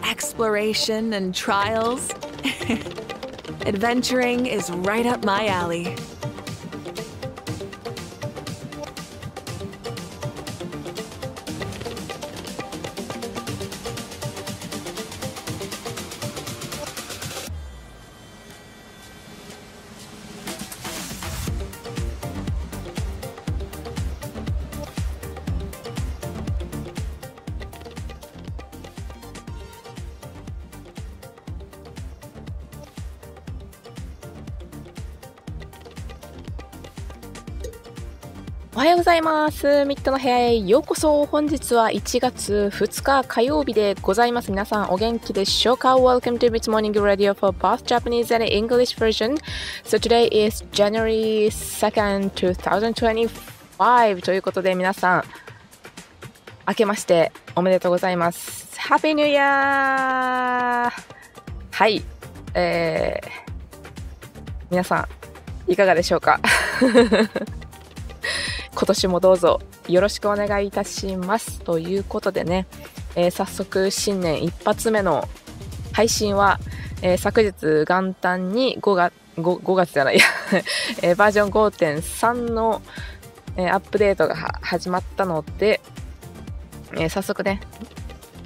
exploration and trials? Adventuring is right up my alley.おはようございます。ミッドの部屋へようこそ。本日は1月2日火曜日でございます。皆さんお元気でしょうか？ Welcome to Mit Morning Radio for both Japanese and English version. So today is January 2nd, 2025ということで皆さん明けましておめでとうございます。Happy New Year! はい、皆さんいかがでしょうか？今年もどうぞよろしくお願いいたしますということでね、早速新年一発目の配信は、昨日元旦に5月じゃないバージョン 5.3 の、アップデートが始まったので、早速ね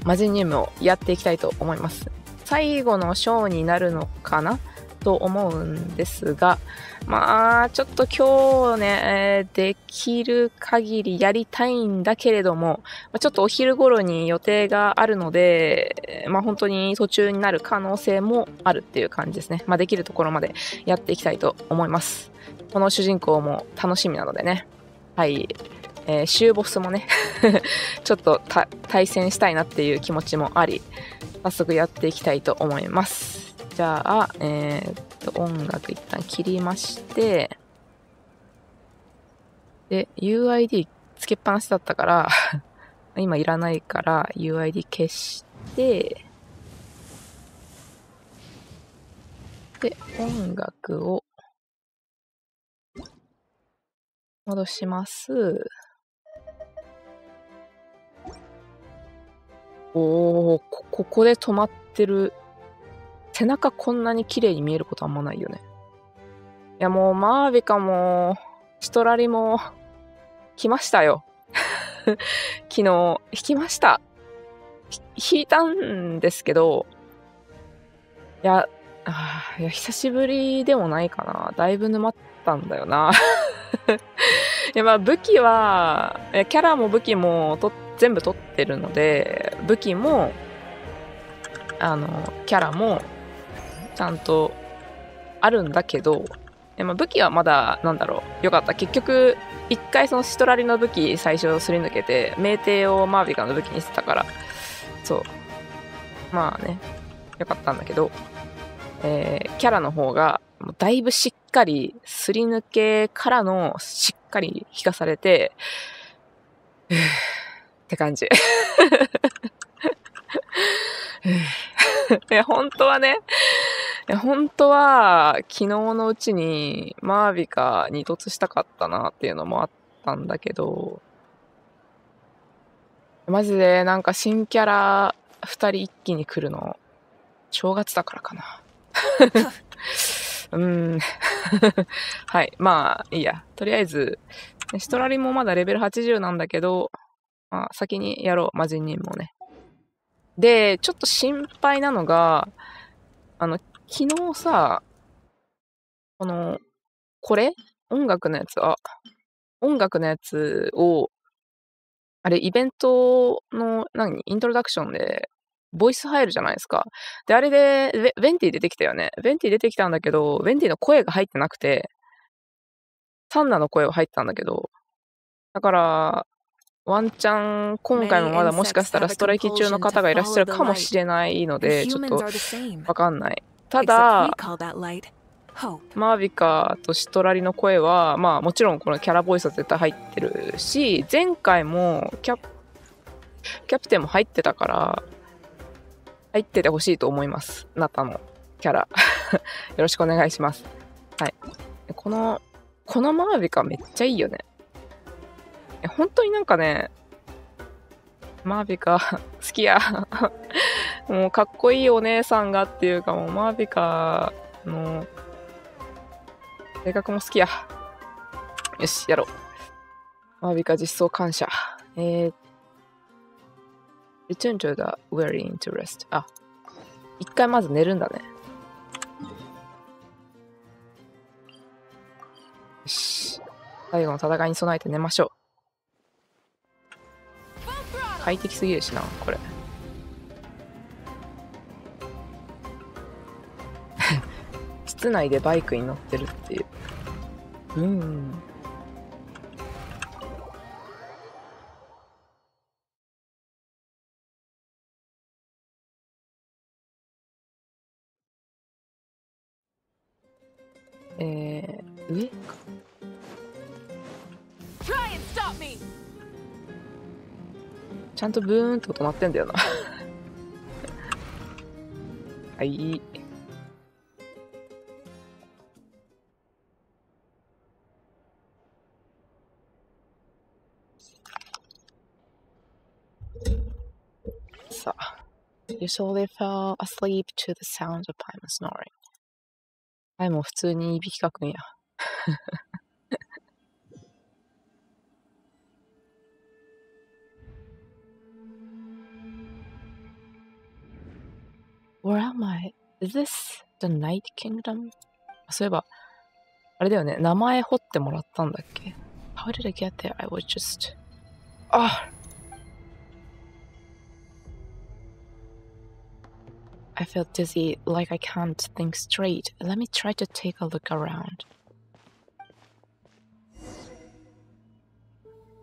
魔人任務をやっていきたいと思います。最後のショーになるのかなと思うんですが、まあちょっと今日ね、できる限りやりたいんだけれども、ちょっとお昼頃に予定があるので、本当に途中になる可能性もあるっていう感じですね。できるところまでやっていきたいと思います。この主人公も楽しみなのでね、はい、終ボスもねちょっと対戦したいなっていう気持ちもあり、早速やっていきたいと思います。じゃあ、音楽一旦切りまして、で、UID つけっぱなしだったから、今いらないから UID 消して、で、音楽を戻します。ここで止まってる。背中こんなに綺麗に見えることあんまないよね。いやもうマービカもシトラリも来ましたよ。昨日弾きました。弾いたんですけど、いや久しぶりでもないかな。だいぶ沼ったんだよな。いや武器はキャラも武器も全部取ってるので、武器もキャラもちゃんとあるんだけど、武器はまだよかった。結局一回そのシトラリの武器最初すり抜けて命帝をマービカの武器にしてたから、そうまあねよかったんだけど、キャラの方がだいぶしっかりすり抜けからのしっかり引かされてって感じ。本当は昨日のうちにマービカに突したかったなっていうのもあったんだけど、マジで新キャラ2人一気に来るの正月だからかな。はい、まあいいや。とりあえずシトラリもまだレベル80なんだけど、先にやろう、魔人任務をね。でちょっと心配なのが、昨日さ、これ音楽のやつを、あれイベントのイントロダクションでボイス入るじゃないですか。であれでベンティ出てきたよね。ベンティ出てきたんだけど、ベンティの声が入ってなくて、サンナの声は入ってたんだけど、だからワンチャン今回もまだもしかしたらストライキ中の方がいらっしゃるかもしれないので、ちょっとわかんない。ただマービカとシトラリの声はもちろんこのキャラボイスは絶対入ってるし、前回もキャプテンも入ってたから入っててほしいと思います。ナタのキャラよろしくお願いします。はい、このマービカめっちゃいいよね。本当にマービカ好きやもうかっこいいお姉さんがっていうか、もうマービカの性格も好きや。よし、やろう。マービカ実装感謝。Return to the weary into rest。あ、一回まず寝るんだね。よし。最後の戦いに備えて寝ましょう。快適すぎるしな、これ。室内でバイクに乗ってるっていう。上か。ちゃんとブーンって音鳴ってんだよな。はい。さあ。Usually fell asleep to the sound of Paimon snoring. はい、もう普通にいびきかくんや。Where am I? Is this the Night Kingdom? そういえば、あれだよね。名前彫ってもらったんだっけ？ How did I get there? I was just... I feel dizzy, like I can't think straight. Let me try to take a look around.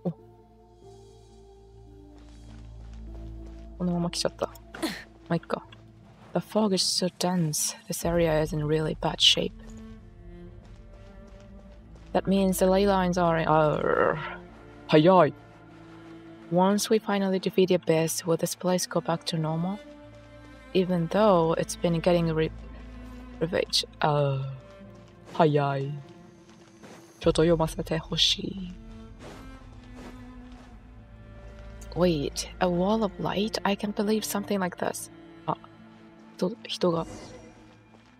お。このまま来ちゃった。まあ、いっか。The fog is so dense. This area is in really bad shape. That means the ley lines are in...早い. Once we finally defeat the abyss, will this place go back to normal? Even though it's been getting ravaged. 早い. ちょっと読ませてほしい. Wait, a wall of light? I can't believe something like this. 人が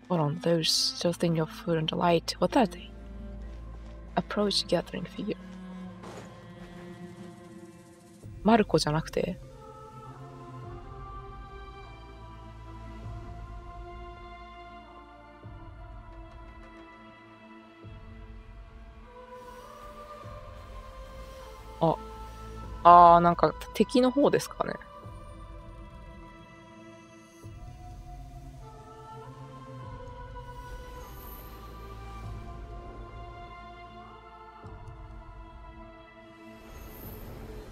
Hold on, those still thinking of food and the light. What are they? Approach the gathering figure. マルコじゃなくてなんか敵の方ですかね。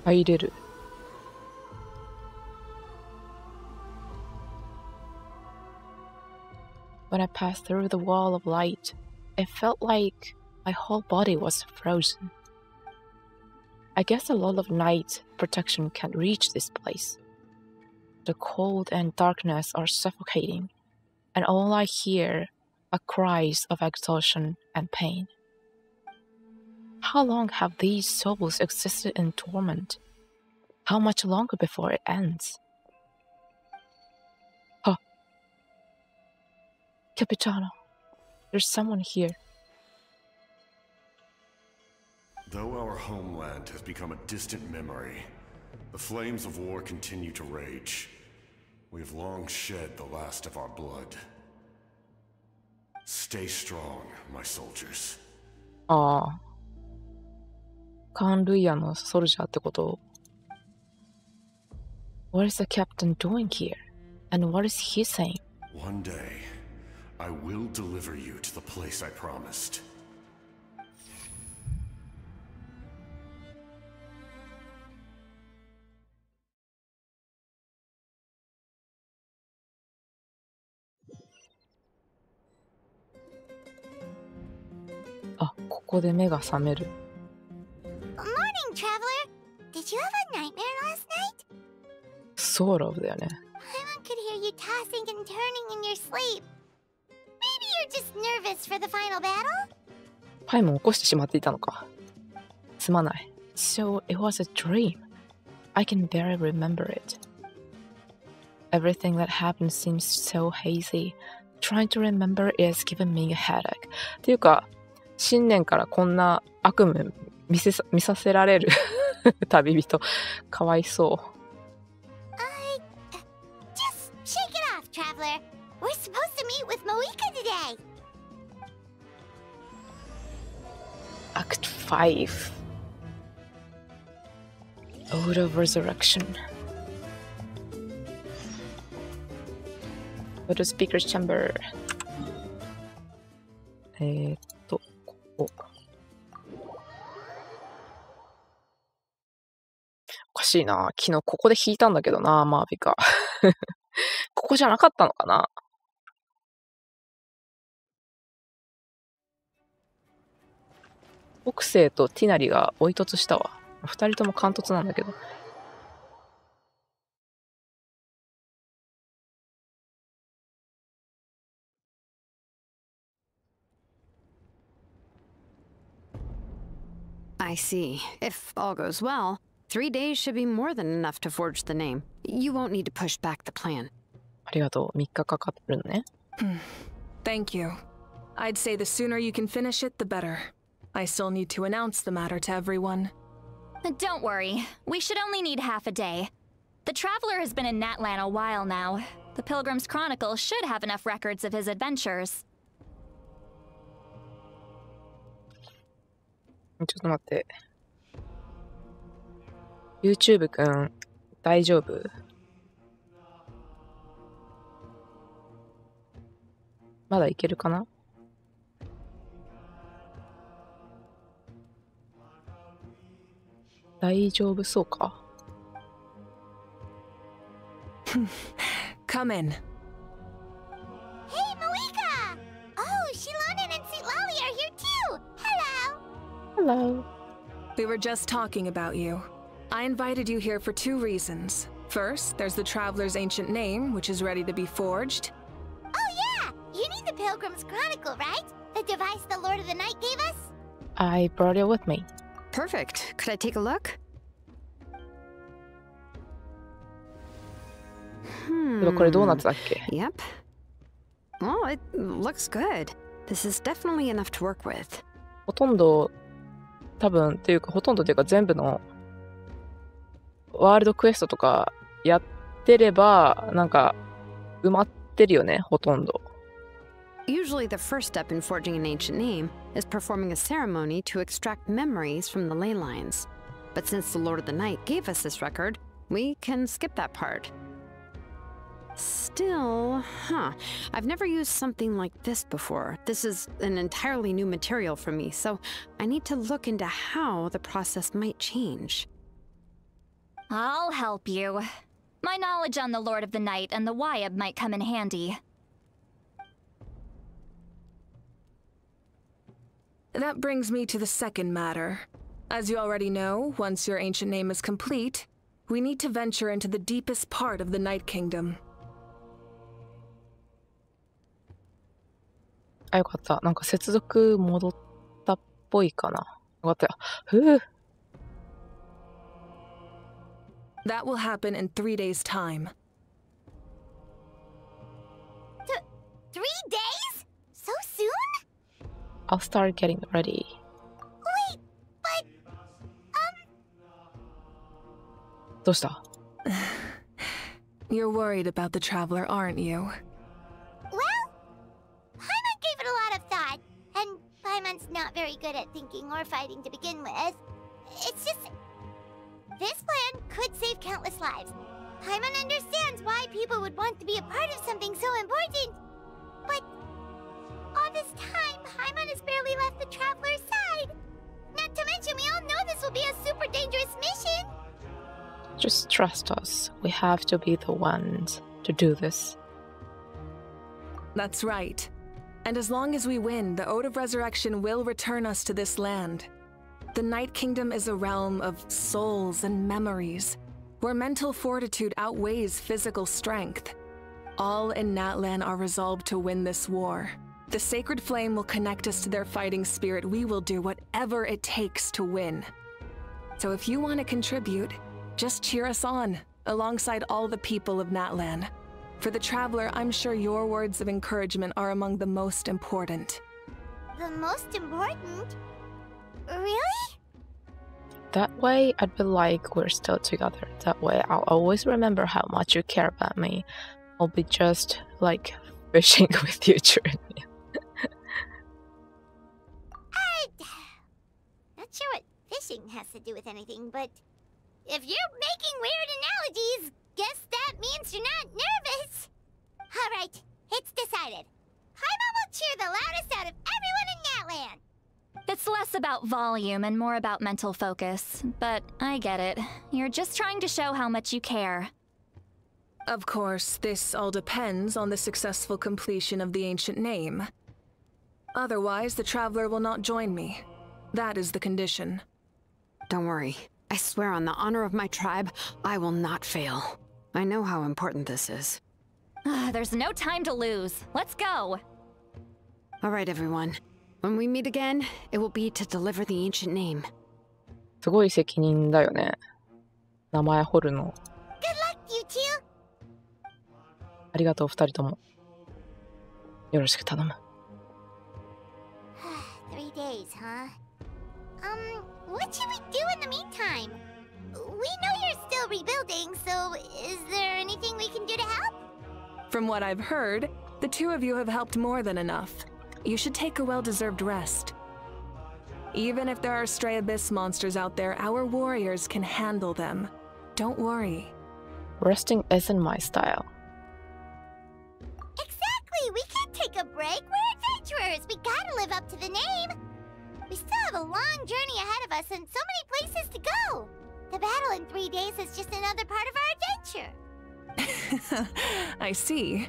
入れる。When I passed through the wall of light, it felt like my whole body was frozen. I guess a lot of night protection can't reach this place. The cold and darkness are suffocating, and all I hear are cries of exhaustion and pain. How long have these souls existed in torment? How much longer before it ends? Capitano, there's someone here. Though our homeland has become a distant memory, the flames of war continue to rage. We have long shed the last of our blood. Stay strong, my soldiers. カンルイアのソルジャーってこと。What is the captain doing here? And what is he saying? One day, I will deliver you to the place I promised. Good morning, traveler. Did you have a nightmare last night? Sort of だよね。Paimon could hear you tossing and turning in your sleep. Maybe you're just nervous for the final battle? パイモン起こしてしまっていたのか。すまない。So it was a dream. I can barely remember it. Everything that happened seems so hazy. Trying to remember is giving me a headache. っていうか、新年からこんな悪夢見させられる旅人、かわいそう。Just shake it off, traveler. We're supposed to meet with Moika today. Act 5 Ode of Resurrection. Go to Speaker's Chamber. ここ。おかしいな。昨日ここで弾いたんだけどな、マービカ。ここじゃなかったのかな。北西とティナリが追い突したわ。二人とも貫突なんだけど。I see. If all goes well, 3 days should be more than enough to forge the name. You won't need to push back the plan. ありがとう。3日かかるのね。Thank you. I'd say the sooner you can finish it, the better. I still need to announce the matter to everyone. Don't worry. We should only need half a day. The Traveler has been in Natlan a while now. The Pilgrim's Chronicle should have enough records of his adventures. ちょっと待って。YouTube くん、大丈夫？まだいけるかな？大丈夫そうか？ Come in. Hey, Moika! Oh, Shilonen and Sitlali are here too! Hello! Hello. We were just talking about you. I invited you here for 2 reasons. First, there's the Traveler's ancient name, which is ready to be forged. Oh yeah! You need the Pilgrim's Chronicle, right? The device the Lord of the Night gave us? I brought it with me. Perfect. Could I take a look? これどうなってたっけ？ Yep. Well, it looks good. This is definitely enough to work with. ほとんど全部のワールドクエストとかやってればなんか埋まってるよね、ほとんど。Usually the first step in forging an ancient name is performing a ceremony to extract memories from the ley lines. But since the Lord of the Night gave us this record, we can skip that part. Still, I've never used something like this before. This is an entirely new material for me, so I need to look into how the process might change. I'll help you. My knowledge on the Lord of the Night and the Wyab might come in handy. That brings me to the second matter. As you already know, once your ancient name is complete, we need to venture into the deepest part of the Night Kingdom. あ、よかった。なんか接続戻ったっぽいかな。よかったよ。ふう。That will happen in 3 days' time. 3 days? So soon? I'll start getting ready. Wait, but... どうした？ You're worried about the Traveler, aren't you? Well, Paimon gave it a lot of thought, and Paimon's not very good at thinking or fighting to begin with. It's just... This plan could save countless lives. Paimon understands why people would want to be a part of something so important. But all this time, Paimon has barely left the Traveler's side. Not to mention, we all know this will be a super dangerous mission. Just trust us. We have to be the ones to do this. That's right. And as long as we win, the Ode of Resurrection will return us to this land. The Night Kingdom is a realm of souls and memories, where mental fortitude outweighs physical strength. All in Natlan are resolved to win this war. The sacred flame will connect us to their fighting spirit. We will do whatever it takes to win. So if you want to contribute, just cheer us on, alongside all the people of Natlan. For the traveler, I'm sure your words of encouragement are among the most important. The most important? Really? That way, I'd be like we're still together. That way, I'll always remember how much you care about me. I'll be just like fishing with you during me. Not sure what fishing has to do with anything, but if you're making weird analogies, guess that means you're not nervous. All right, it's decided. Paimon will cheer the loudest out of everyone in Natland. It's less about volume and more about mental focus, but I get it. You're just trying to show how much you care. Of course, this all depends on the successful completion of the ancient name. Otherwise, the traveler will not join me. That is the condition. Don't worry. I swear on the honor of my tribe, I will not fail. I know how important this is. There's no time to lose. Let's go. All right, everyone. When we meet again, it will be to deliver the ancient name. すごい責任だよね。名前掘るの。Good luck, you two. ありがとう、二人とも。よろしく頼む。3 days, huh? What should we do in the meantime? We know you're still rebuilding, so is there anything we can do to help? From what I've heard, the two of you have helped more than enough. You should take a well-deserved rest. Even if there are stray abyss monsters out there, our warriors can handle them. Don't worry. Resting isn't my style. Exactly! We can't take a break. We're adventurers. We gotta live up to the name. We still have a long journey ahead of us and so many places to go. The battle in 3 days is just another part of our adventure. I see.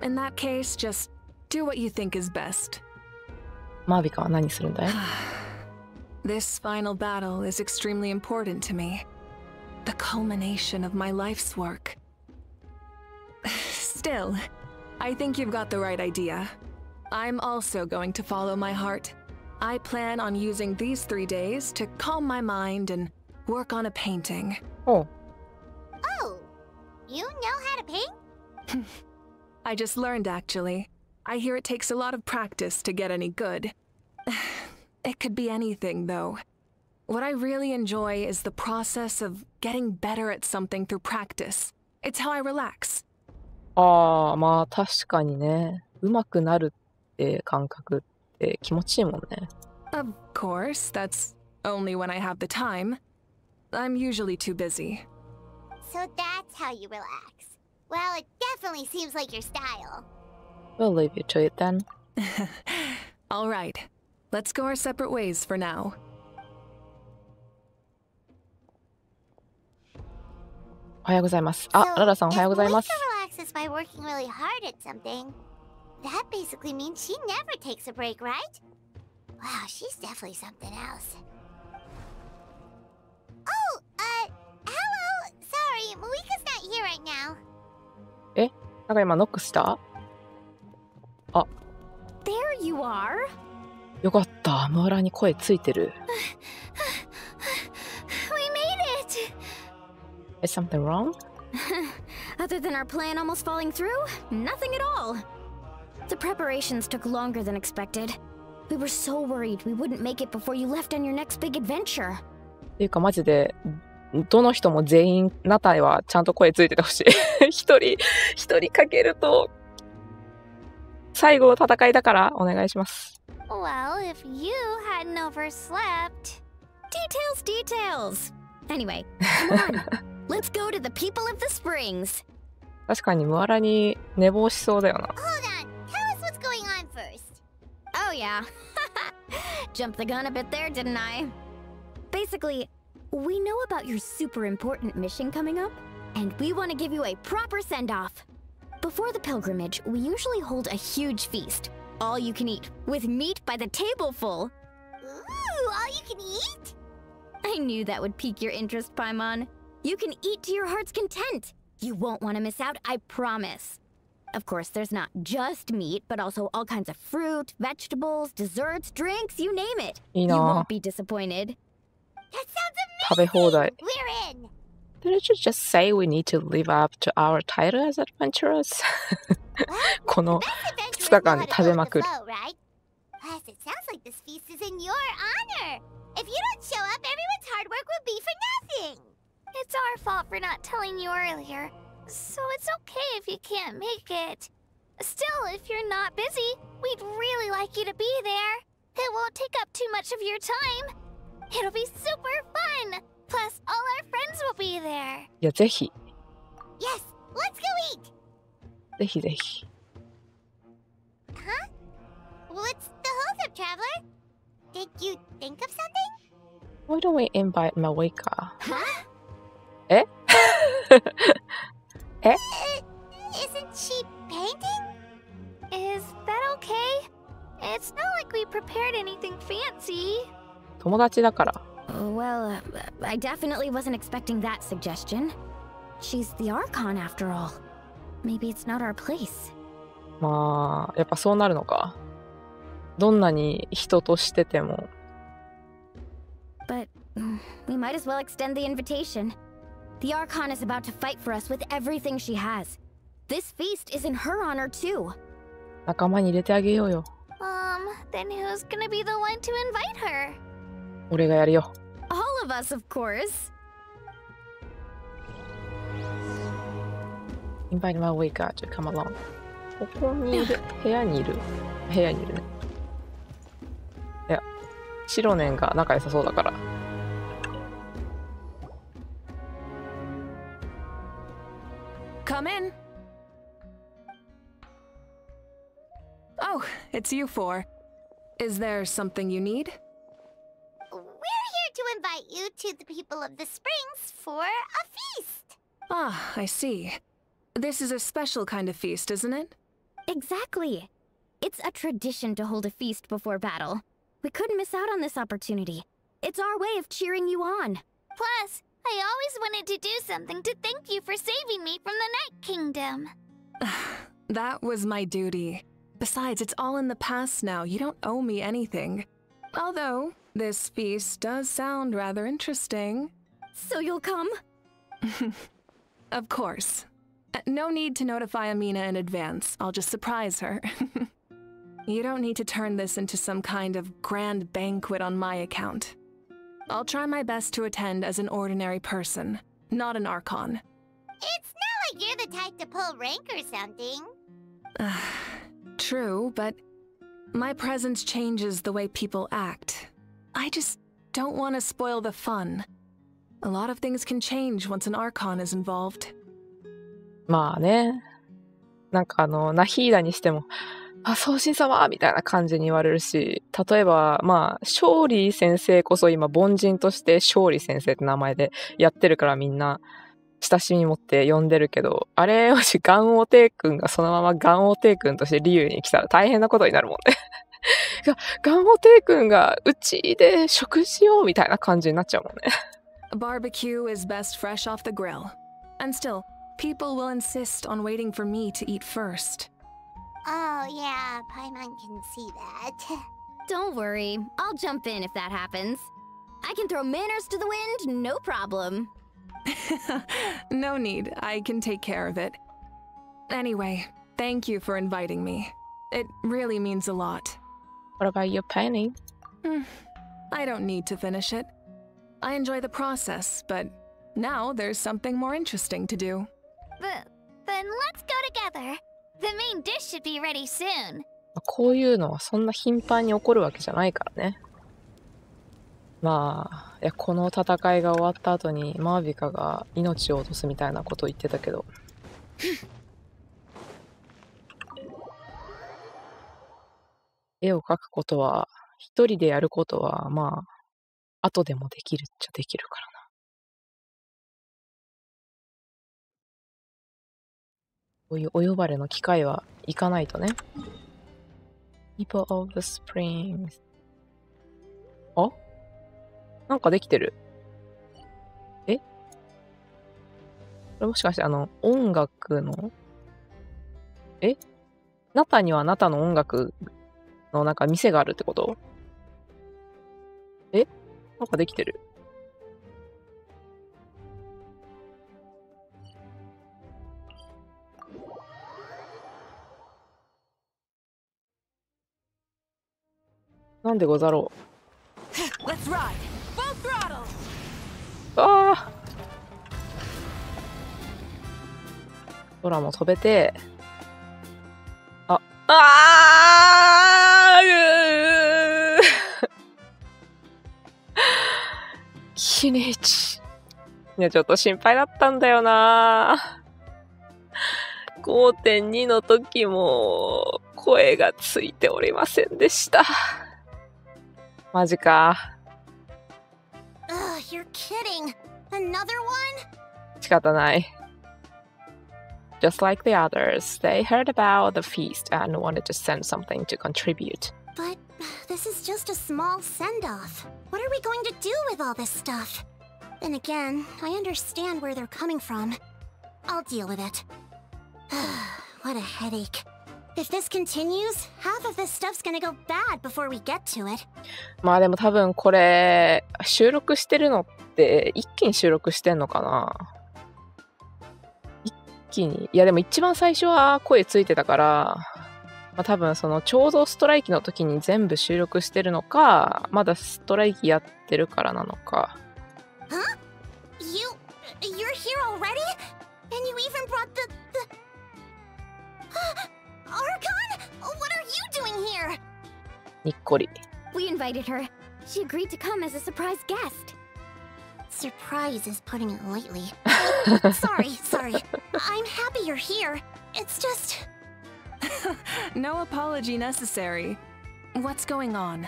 In that case, just do what you think is best. マービカは何するんだい？ This final battle is extremely important to me. The culmination of my life's work. Still, I think you've got the right idea. I'm also going to follow my heart. I plan on using these 3 days to calm my mind and work on a painting. Oh. Oh, you know how to paint? I just learned, actually. I hear it takes a lot of practice to get any good. It could be anything, though. What I really enjoy is the process of getting better at something through practice. It's how I relax. ああ、まあ確かにね。上手くなるって感覚って気持ちいいもんね。Of course, that's only when I have the time. I'm usually too busy. So that's how you relax. Well, it definitely seems like your style. We'll leave you to it then. All right. Let's go our separate ways for now. おはようございます。あ、ララさんおはようございます。If Moika relaxes by working really hard at something, that basically means she never takes a break, right? Wow, she's definitely something else. Oh, hello. Sorry, Moika's not here right now. え、なんか今ノックした？あ、 There you are. よかった。ムーラに声ついてる。We made it. Is something wrong? Other than our plan almost falling through, nothing at all. The preparations took longer than expected. We were so worried we wouldn't make it before you left on your next big adventure. っていうかマジでどの人も全員ナタイはちゃんと声ついててほしい。一人かけると最後の戦いだからお願いします。Well, if you hadn't overslept. Details. Anyway, come on. Let's go to the people of the springs. 確かにムアラに寝坊しそうだよな。Hold on. Tell us what's going on first. Oh yeah. Jumped the gun a bit there, didn't I? Basically, we know about your super important mission coming up, and we want to give you a proper send-off. Before the pilgrimage, we usually hold a huge feast. All you can eat, with meat by the tableful. Ooh, all you can eat? I knew that would pique your interest, Paimon. You can eat to your heart's content. You won't want to miss out, I promise. Of course, there's not just meat, but also all kinds of fruit, vegetables, desserts, drinks, you name it. You won't be disappointed. That sounds amazing! 食べ放題。We're in! Didn't you just say we need to live up to our title as adventurers? この2日間で食べまくる。Plus, it sounds like this feast is in your honor. If you don't show up, everyone's hard work will be for nothing. It's our fault for not telling you earlier, so it's okay if you can't make it. Still, if you're not busy, we'd really like you to be there. It won't take up too much of your time. It'll be super fun. Plus, all our friends will be there. いや、ぜひ。Yes, let's go eat. ぜひぜひ。Huh? What's the hold up, traveler? Did you think of something? Why don't we invite Mawika? Huh? ええ Isn't she painting? Is that okay? It's not like we prepared anything fancy. 友達だから。Well, I definitely wasn't expecting that suggestion. She's the Archon after all. Maybe it's not our place. まあ、やっぱそうなるのか。どんなに人としてても。But we might as well extend the invitation. The Archon is about to fight for us with everything she has. This feast is in her honor too. 仲間に入れてあげようよ。Then who's gonna be the one to invite her? 俺がやるよ。All of us, of course. Invite Mawika to come along. ここにいる。部屋にいる。部屋にいるね。いや、シロネンが仲良さそうだから。Come in. Oh, it's you four. Is there something you need? We're here to invite you to the people of the Springs for a feast. Ah, I see. This is a special kind of feast, isn't it? Exactly. It's a tradition to hold a feast before battle. We couldn't miss out on this opportunity. It's our way of cheering you on. Plus, I always wanted to do something to thank you for saving me from the Night Kingdom. That was my duty. Besides, it's all in the past now. You don't owe me anything. Although, this feast does sound rather interesting. So you'll come? Of course. No need to notify Amina in advance. I'll just surprise her. You don't need to turn this into some kind of grand banquet on my account. I'll try my best to attend as an ordinary person, not an Archon. It's not like you're the type to pull rank or something. True, but my presence changes the way people act. I just don't want to spoil the fun. A lot of things can change once an Archon is involved. まあね。なんかナヒーダにしても、あ、送信様みたいな感じに言われるし、例えば、まあ、勝利先生こそ今、凡人として勝利先生って名前でやってるからみんな親しみ持って呼んでるけど、あれもしガンオテイ君がそのままガンオテイ君としてリュウに来たら大変なことになるもんね。ガンオテイ君がうちで食事をみたいな感じになっちゃうもんね。Barbecue is best fresh off the grill. And still, people will insist on waiting for me to eat first. Oh yeah, Paimon can see that. Don't worry. I'll jump in if that happens. I can throw manners to the wind, no problem. No need. I can take care of it. Anyway, thank you for inviting me. It really means a lot. What about your painting? I don't need to finish it. I enjoy the process, but now there's something more interesting to do. Then let's go together. The main dish should be ready soon. こういうのはそんな頻繁に起こるわけじゃないからね。まあ、いやこの戦いが終わった後にマービカが命を落とすみたいなことを言ってたけど。絵を描くことは、一人でやることは、まあ、後でもできるっちゃできるからな。こういうお呼ばれの機会は行かないとね。People of the Springs。あ？なんかできてる。え？これもしかして音楽のナタにはナタの音楽のなんか店があるってこと？なんかできてる。なんでござろう。Let's ride. Full throttle. ああ。空も飛べて。あ、あーキネチ。いや、ちょっと心配だったんだよな。5.2 の時も声がついておりませんでした。マジか。You're kidding. Another one? 仕方ない。Just like the others, they heard about the feast and wanted to send something to contribute. But this is just a small send-off. What are we going to do with all this stuff? Then again, I understand where they're coming from. I'll deal with it. What a headache. If this continues, half of this stuff's gonna go bad before we get to it. まあでも多分これ収録してるのって一気に収録してんのかな。一気に。いやでも一番最初は声ついてたから、まあ多分そのちょうどストライキの時に全部収録してるのか、まだストライキやってるからなのか。Huh? You're here already? And you even brought the... Archon? What are you doing here? にっこり。We invited her. She agreed to come as a surprise guest. Surprise is putting it lightly. Sorry. I'm happy you're here. It's just... No apology necessary. What's going on?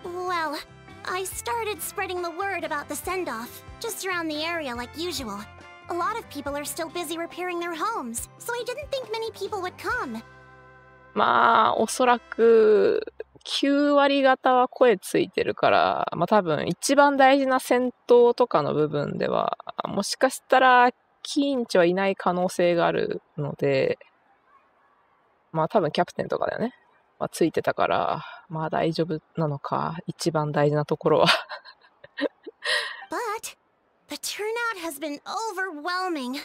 Well, I started spreading the word about the send-off, just around the area like usual. A lot of people are still busy repairing their homes, so I didn't think many people would come. まあおそらく9割方は声ついてるから、まあ多分一番大事な戦闘とかの部分ではもしかしたらキーンチはいない可能性があるので、まあ多分キャプテンとかだよね。まあついてたから、まあ大丈夫なのか、一番大事なところは。But the turnout has been overwhelming.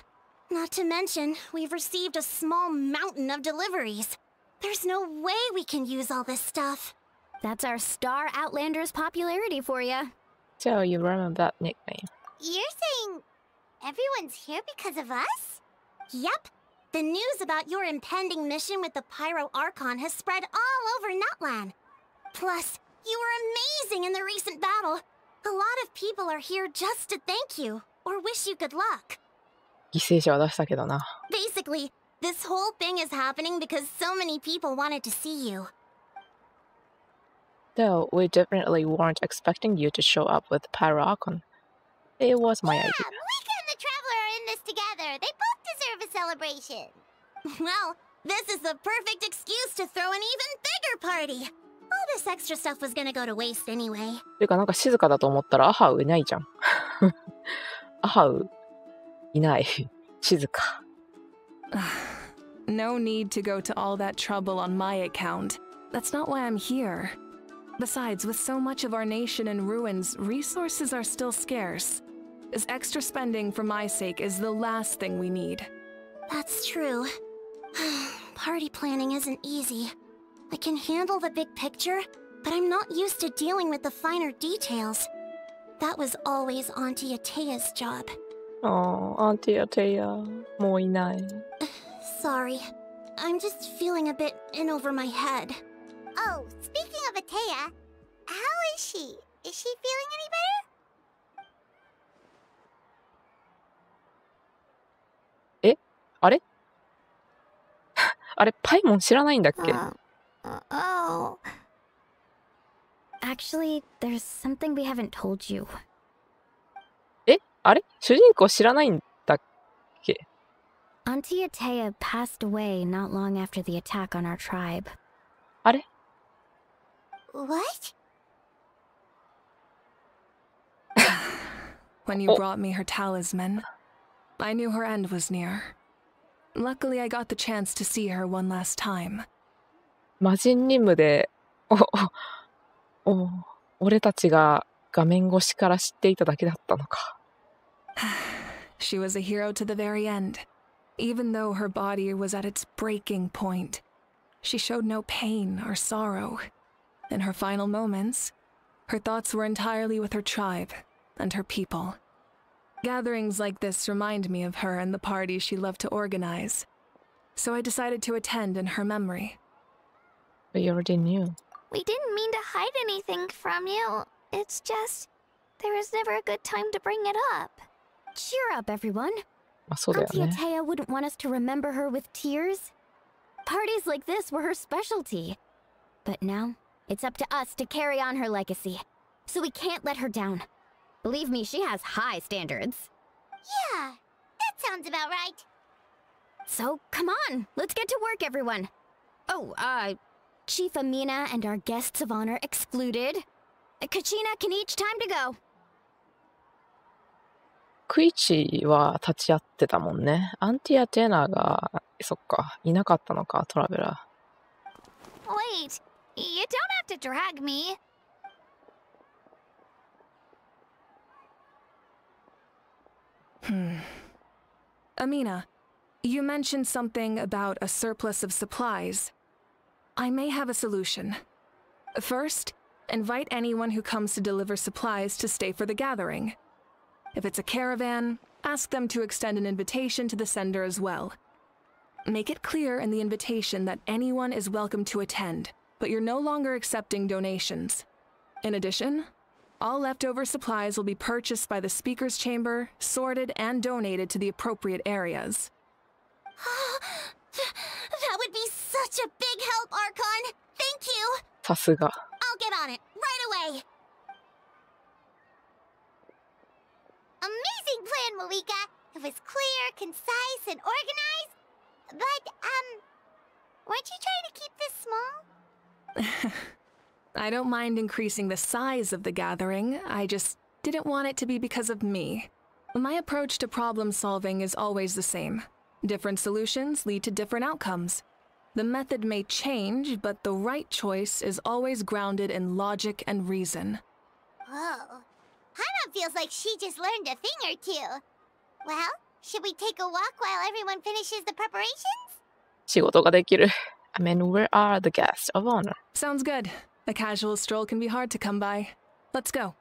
Not to mention, we've received a small mountain of deliveries. There's no way we can use all this stuff. That's our star Outlander's popularity for you. So you remember that nickname? You're saying everyone's here because of us? Yep. The news about your impending mission with the Pyro Archon has spread all over Nutland. Plus, you were amazing in the recent battle. A lot of people are here just to thank you, or wish you good luck. 犠牲者は出したけどな。Basically, this whole thing is happening because so many people wanted to see you. Though we definitely weren't expecting you to show up with Pyro Archon. It was my idea. Mika and the Traveler are in this together. They both deserve a celebration. Well, this is the perfect excuse to throw an even bigger party. All this extra stuff was gonna go to waste anyway. ていうかなんか静かだと思ったらアハウいないじゃん。アハウいない。静か。No need to go to all that trouble on my account. That's not why I'm here. Besides, with so much of our nation in ruins, resources are still scarce. This extra spending for my sake is the last thing we need. That's true. Party planning isn't easy. I can handle the big picture, but I'm not used to dealing with the finer details. That was always Auntie Atea's job. Oh, Auntie Atea もういない。Sorry. I'm just feeling a bit in over my head. Oh, speaking of Atea, how is she? Is she feeling any better? え、あれあれ、パイモン知らないんだっけOh. Actually, there's something we haven't told you. え、あれ主人公知らないんだっけ Auntie Atea passed away not long after the attack on our tribe. あれ What? When you brought me her talisman, I knew her end was near. Luckily, I got the chance to see her one last time. 魔人任務で、俺たちが画面越しから知っていただけだったのか。She was a hero to the very end. Even though her body was at its breaking point, she showed no pain or sorrow. in her final moments, her thoughts were entirely with her tribe and her people. Gatherings like this remind me of her and the parties she loved to organize, so I decided to attend in her memory. But you already knew. We didn't mean to hide anything from you. It's just, there was never a good time to bring it up. Cheer up, everyone. まあそうだよ Auntie ね。 Atea wouldn't want us to remember her with tears. Parties like this were her specialty. But now, it's up to us to carry on her legacy. So we can't let her down. Believe me, she has high standards. Yeah, that sounds about right. So, come on, let's get to work, everyone. Oh, Chief Amina and our guests of honor excluded. Kachina can each time to go. クイチは立ち会ってたもんね。アンティア・テナが、そっか、いなかったのか、トラベラ Wait, you don't have to drag me. Amina, you mentioned something about a surplus of supplies. I may have a solution. First, invite anyone who comes to deliver supplies to stay for the gathering. If it's a caravan, ask them to extend an invitation to the sender as well. Make it clear in the invitation that anyone is welcome to attend, but you're no longer accepting donations. In addition, all leftover supplies will be purchased by the speaker's chamber, sorted, and donated to the appropriate areas. That would be such a big help, Archon. Thank you. さすが。 I'll get on it right away. Amazing plan, Malika. It was clear, concise, and organized. But, weren't you trying to keep this small? I don't mind increasing the size of the gathering, I just didn't want it to be because of me. My approach to problem solving is always the same. Different solutions lead to different outcomes. The method may change, but the right choice is always grounded in logic and reason. Whoa. Hana feels like she just learned a thing or two. Well, should we take a walk while everyone finishes the preparations? 仕事ができる。I mean, where are the guests of honor? Sounds good. A casual stroll can be hard to come by. Let's go.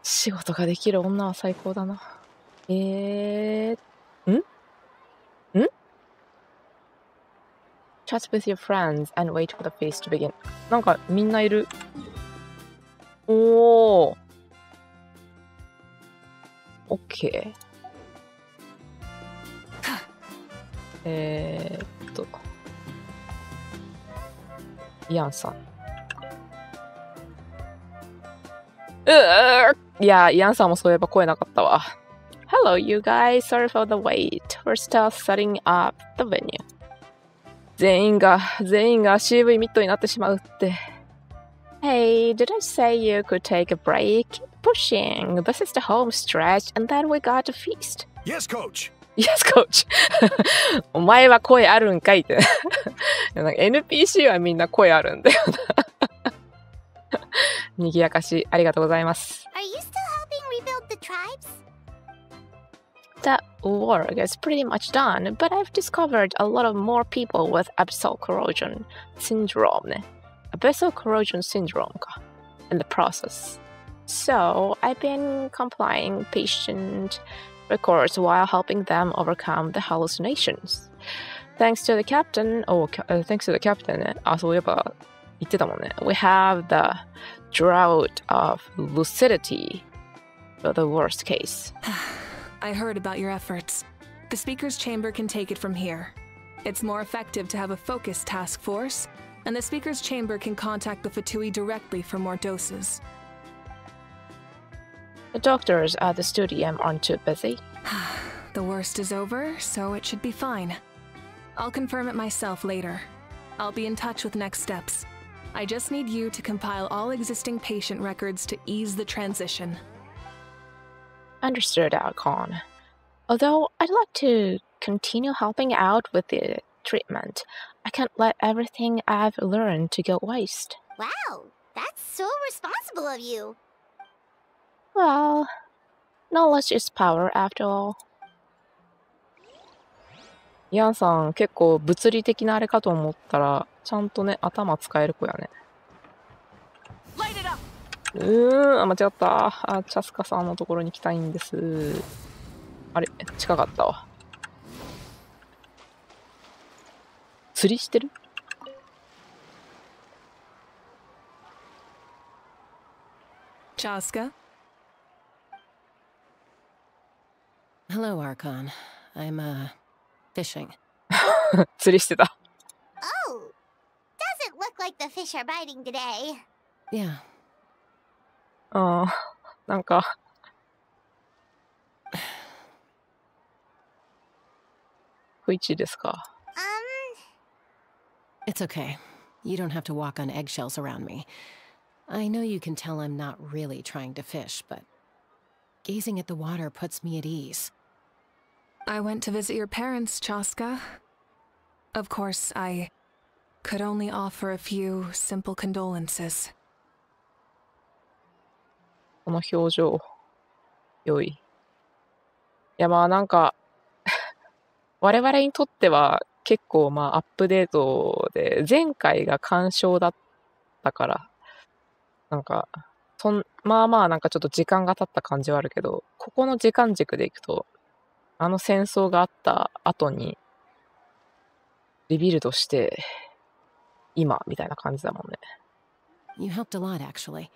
仕事ができる女は最高だな。Chat with your friends and wait for the feast to begin. なんかみんないる。おー。OK。イアンさん。いや、イアンさんもそういえば声なかったわ。Hello, you guys. Sorry for the wait. We're still setting up the venue. 全員が CV ミットになってしまうって。Hey, did I say you could take a break? Keep pushing. This is the home stretch, and then we got a feast. Yes, coach. Yes, coach. お前は声あるんかいって。なんか NPC はみんな声あるんだよな。にぎやかし、ありがとうございます。Are you still helping rebuild the tribes? That work is pretty much done, but I've discovered a lot of more people with abyssal corrosion syndrome ね。abyssal corrosion syndrome か。in the process. So, I've been compiling patient records while helping them overcome the hallucinations. Thanks to the captain, thanks to the captain ね。あ、そういえば言ってたもんね。We have the drought of lucidity for the worst case. I heard about your efforts. The speaker's chamber can take it from here. It's more effective to have a focused task force, and the speaker's chamber can contact the Fatui directly for more doses. The doctors at the studio aren't too busy. The worst is over, so it should be fine. I'll confirm it myself later. I'll be in touch with next steps. I just need you to compile all existing patient records to ease the transition. Understood, Archon. Although I'd like to continue helping out with the treatment, I can't let everything I've learned to go waste. Wow, that's so responsible of you. Well, knowledge is power after all. ヤンさん結構物理的なあれかと思ったらちゃんとね、頭使える子やね。間違った。チャスカさんのところに来たいんです。あれ、近かったわ。釣りしてる？ Chaska? Hello, Archon. I'm, fishing. 釣りしてた。Oh! Doesn't look like the fish are biting today. Yeah. なんか。不一致ですか？ It's okay. You don't have to walk on eggshells around me. I know you can tell I'm not really trying to fish, but gazing at the water puts me at ease. I went to visit your parents, Chaska. Of course, I could only offer a few simple condolences. この表情、良い。いや、まあなんか、我々にとっては結構まあアップデートで、前回が干渉だったから、なんか、まあまあなんかちょっと時間が経った感じはあるけど、ここの時間軸でいくと、あの戦争があった後に、リビルドして、今、みたいな感じだもんね。You helped a lot, actually.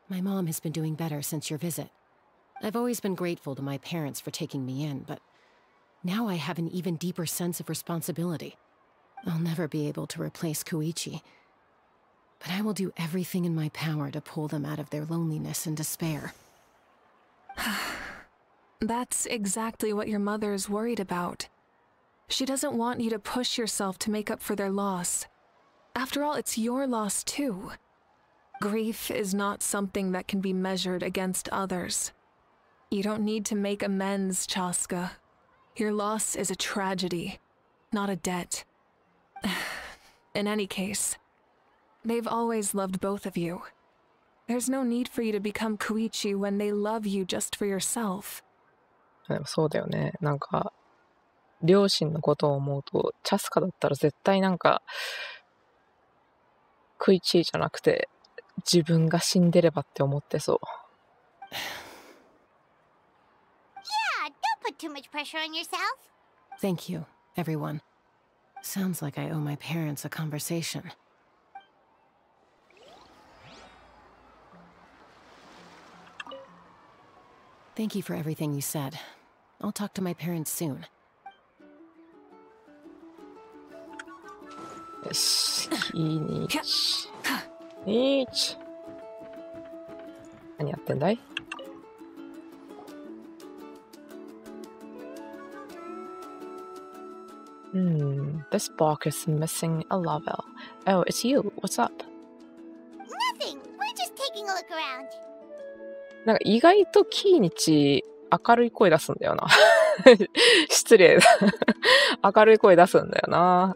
My mom has been doing better since your visit. I've always been grateful to my parents for taking me in, but now I have an even deeper sense of responsibility. I'll never be able to replace Koichi, but I will do everything in my power to pull them out of their loneliness and despair. That's exactly what your mother is worried about. She doesn't want you to push yourself to make up for their loss. After all, it's your loss too. Grief is not something that can be measured against others. You don't need to make amends, Chaska. Your loss is a tragedy, not a debt. In any case, they've always loved both of you. There's no need for you to become Koichi when they love you just for yourself. でもそうだよね。なんか、両親のことを思うと、チャスカだったら絶対なんか、クイチーじゃなくて、自分が死んでればって思ってそう。Yeah, don't put too much pressure on yourself. Thank you, everyone. Sounds like I owe my parents a conversation. Thank you for everything you said. I'll talk to my parents soon. よし、日。何やってんだい？ This box is missing a level. Oh, it's you. What's up? Nothing. We're just taking a look around. なんか意外とキーニチ明るい声出すんだよな。失礼だ。明るい声出すんだよな。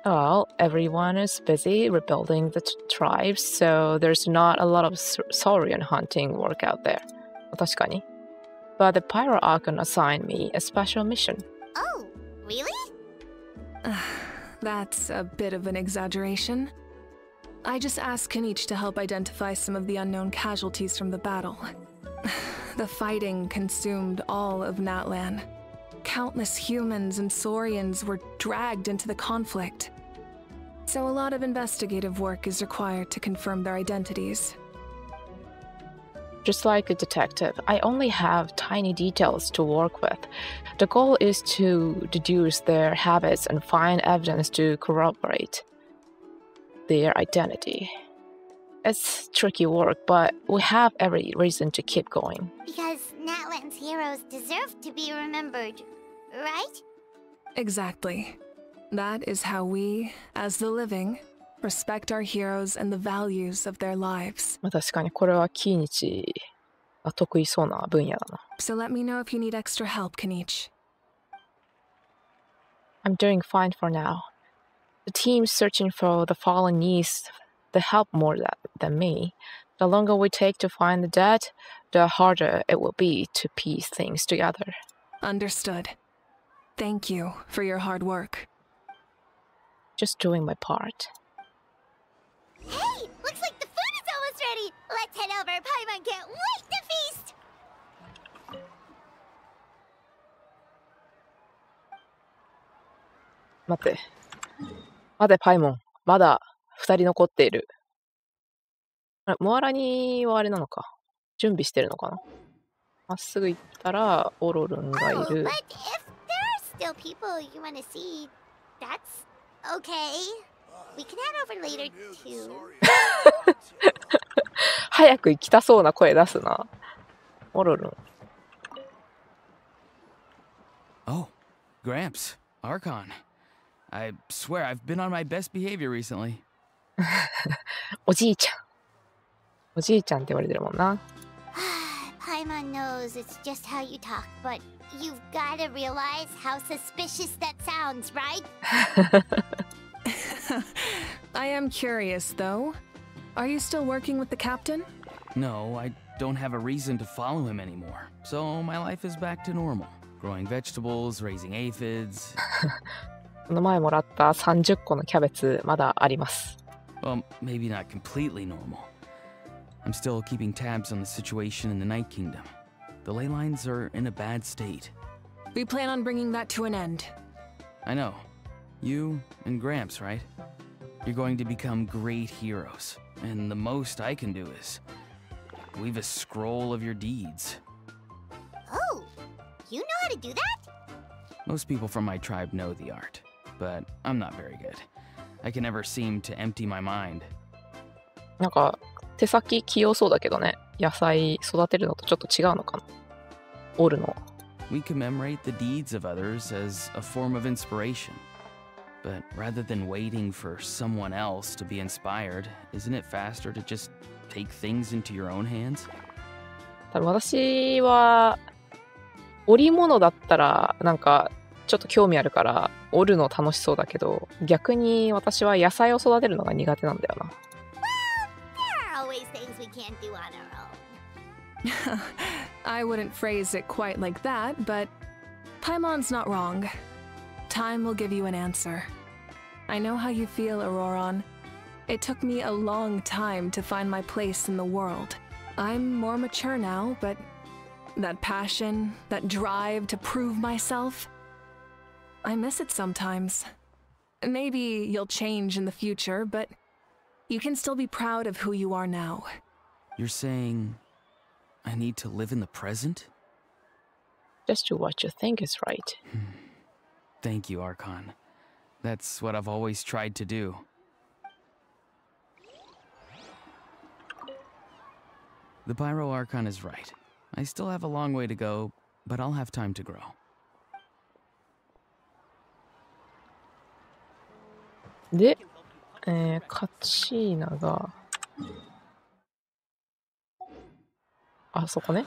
Well, everyone is busy rebuilding the tribes, so there's not a lot of saurian hunting work out there. 確かに。But the Pyro Archon assigned me a special mission. Oh, really? That's a bit of an exaggeration. I just asked Kenichi to help identify some of the unknown casualties from the battle. The fighting consumed all of Natlan. Countless humans and Saurians were dragged into the conflict. So a lot of investigative work is required to confirm their identities. Just like a detective, I only have tiny details to work with. The goal is to deduce their habits and find evidence to corroborate their identity. It's tricky work, but we have every reason to keep going. Because Natlan's heroes deserve to be remembered, right? Exactly. That is how we, as the living, respect our heroes and the values of their lives. 確かにこれはキーニチが得意そうな分野だな。So let me know if you need extra help, Kenichi. I'm doing fine for now. The team searching for the fallen needs the help more than me. The longer we take to find the dead, the harder it will be to piece things together. Understood. Thank you for your hard work. Just doing my part. Hey, looks like the food is almost ready. Let's head over. Paimon can't wait to feast. 待って。待て、パイモン。まだ2人残っている。モアラニはあれなのか。準備してるのかな。まっすぐ行ったらオロルンがいる。But if there are still people you want to see, that's okay. We can head over later too. 早く行きたそうな声出すな。オロルン。Oh, Gramps, Archon. I swear I've been on my best behavior recently. おじいちゃん。おじいちゃんって言われてるもんな。Paimon knows it's just how you talk, but you've got to realize how suspicious that sounds, right? I am curious, though. Are you still working with the captain? No, I don't have a reason to follow him anymore. So my life is back to normal. Growing vegetables, raising aphids. この前もらった30個のキャベツまだあります。Well, maybe not completely normal. I'm still keeping tabs on the situation in the Night Kingdom. The ley lines are in a bad state. We plan on bringing that to an end. I know. You and Gramps, right? You're going to become great heroes. And the most I can do is weave a scroll of your deeds. Oh, you know how to do that? Most people from my tribe know the art, but I'm not very good. I can never seem to empty my mind. なんか手先器用そうだけどね。野菜育てるのとちょっと違うのかな。折るの。We commemorate the deeds of others as a form of inspiration. But rather than waiting for someone else to be inspired, isn't it faster to just take things into your own hands? 多分私は織物だったらなんかちょっと興味あるから織るの楽しそうだけど、逆に私は野菜を育てるのが苦手なんだよな。There are always things we can't do on our own. I wouldn't phrase it quite like that, but Paimon's not wrong. Time will give you an answer. I know how you feel, Auroron. It took me a long time to find my place in the world. I'm more mature now, but that passion, that drive to prove myself, I miss it sometimes. Maybe you'll change in the future, but you can still be proud of who you are now. You're saying I need to live in the present? Just do what you think is right. Thank you, Archon. That's what I've always tried to do. The Pyro Archon is right. I still have a long way to go, but I'll have time to grow. で、カチーナがあそこね。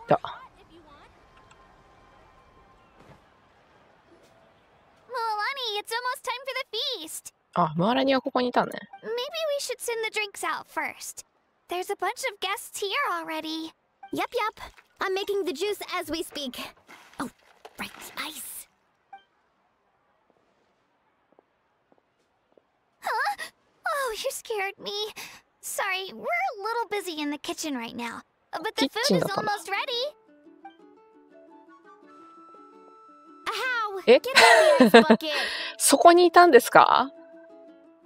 だ。Milani, it's almost time for the feast. あ、ムアラニはここにいたね。Maybe we should send the drinks out first. There's a bunch of guests here already. Yup. I'm making the juice as we speak. Oh, right, ice. Huh? Oh, you scared me. Sorry, we're a little busy in the kitchen right now. But the food is almost ready. Ahow! Eh? Get out of the ice bucket! そこにいたんですか？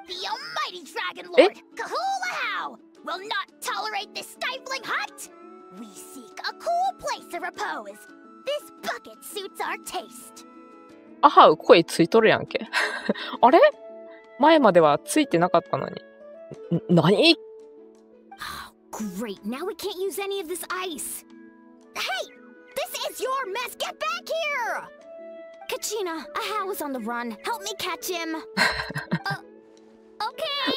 The almighty Dragon Lord, Kahula-how, will not tolerate this stifling hut. We seek a cool place of repose. This bucket suits our taste. あはう、声ついとるやんけ。あれ？前まではついてなかったのに。何？ Great, now we can't use any of this ice. Hey! This is your mess! Get back here! Kachina, Ahow is on the run. Help me catch him. Okay.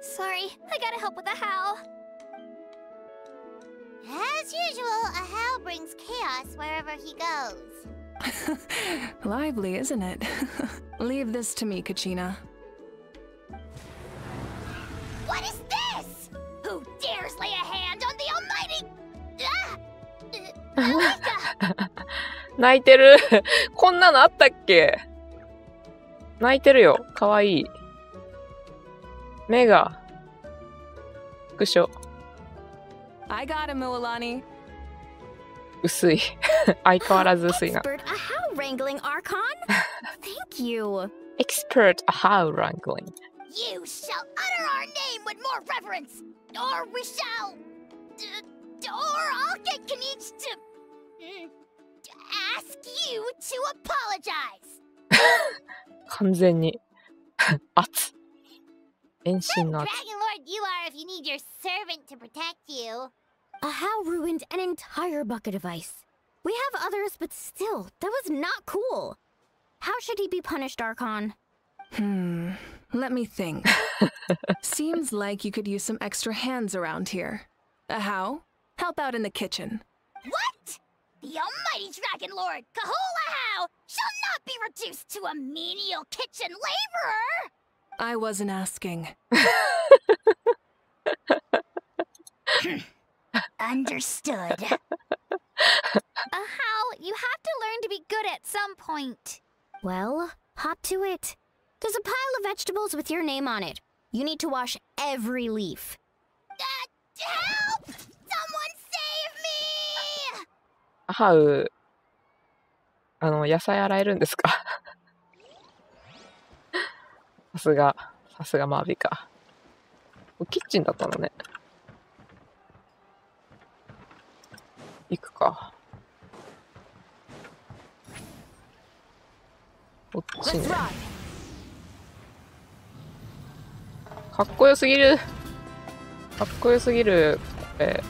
Sorry, I gotta help with the how. As usual, Ahow brings chaos wherever he goes. Lively, isn't it? Leave this to me, Kachina. What is this? Who dares lay a hand on the almighty... Alika! 泣いてる。こんなのあったっけ？泣いてるよ。かわいい。目が。副所。I got him, Mualani. 薄い。相変わらず薄いな。Expert how wrangling, Archon? Thank you. Expert how wrangling. You shall utter our name with more reverence, or we shall... or I'll get Kanich to... ask you to apologize. 完全に圧。遠心の Dragon 圧。 Lord you are if you need your servant to protect you. A how ruined an entire bucket of ice. We have others, but still, that was not cool. How should he be punished, Archon? Let me think. Seems like you could use some extra hands around here. How? Help out in the kitchen. What? The almighty Dragon Lord, Kahula shall not be reduced to a menial kitchen laborer! I wasn't asking. Understood. How? You have to learn to be good at some point. Well, hop to it. There's a pile of vegetables with your name on it. You need to wash every leaf. Help! Someone save me! ハウ、野菜洗えるんですか？さすがマービーか。キッチンだったのね。行くか。こっちね。かっこよすぎる。かっこよすぎる。これ。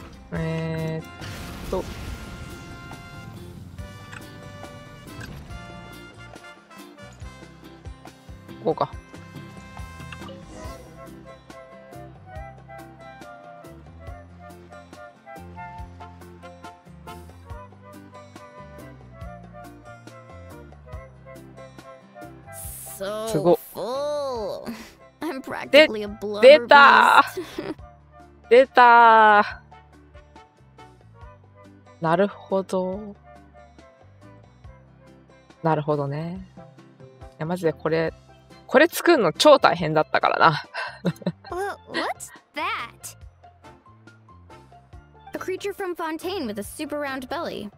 こうか。So すごっ。 full. I'm practically a 出 blubber た beast. 出たなるほど。なるほどね。いや、マジでこれ作るの超大変だったからな。What's that? A creature from Fontaine with a super round belly.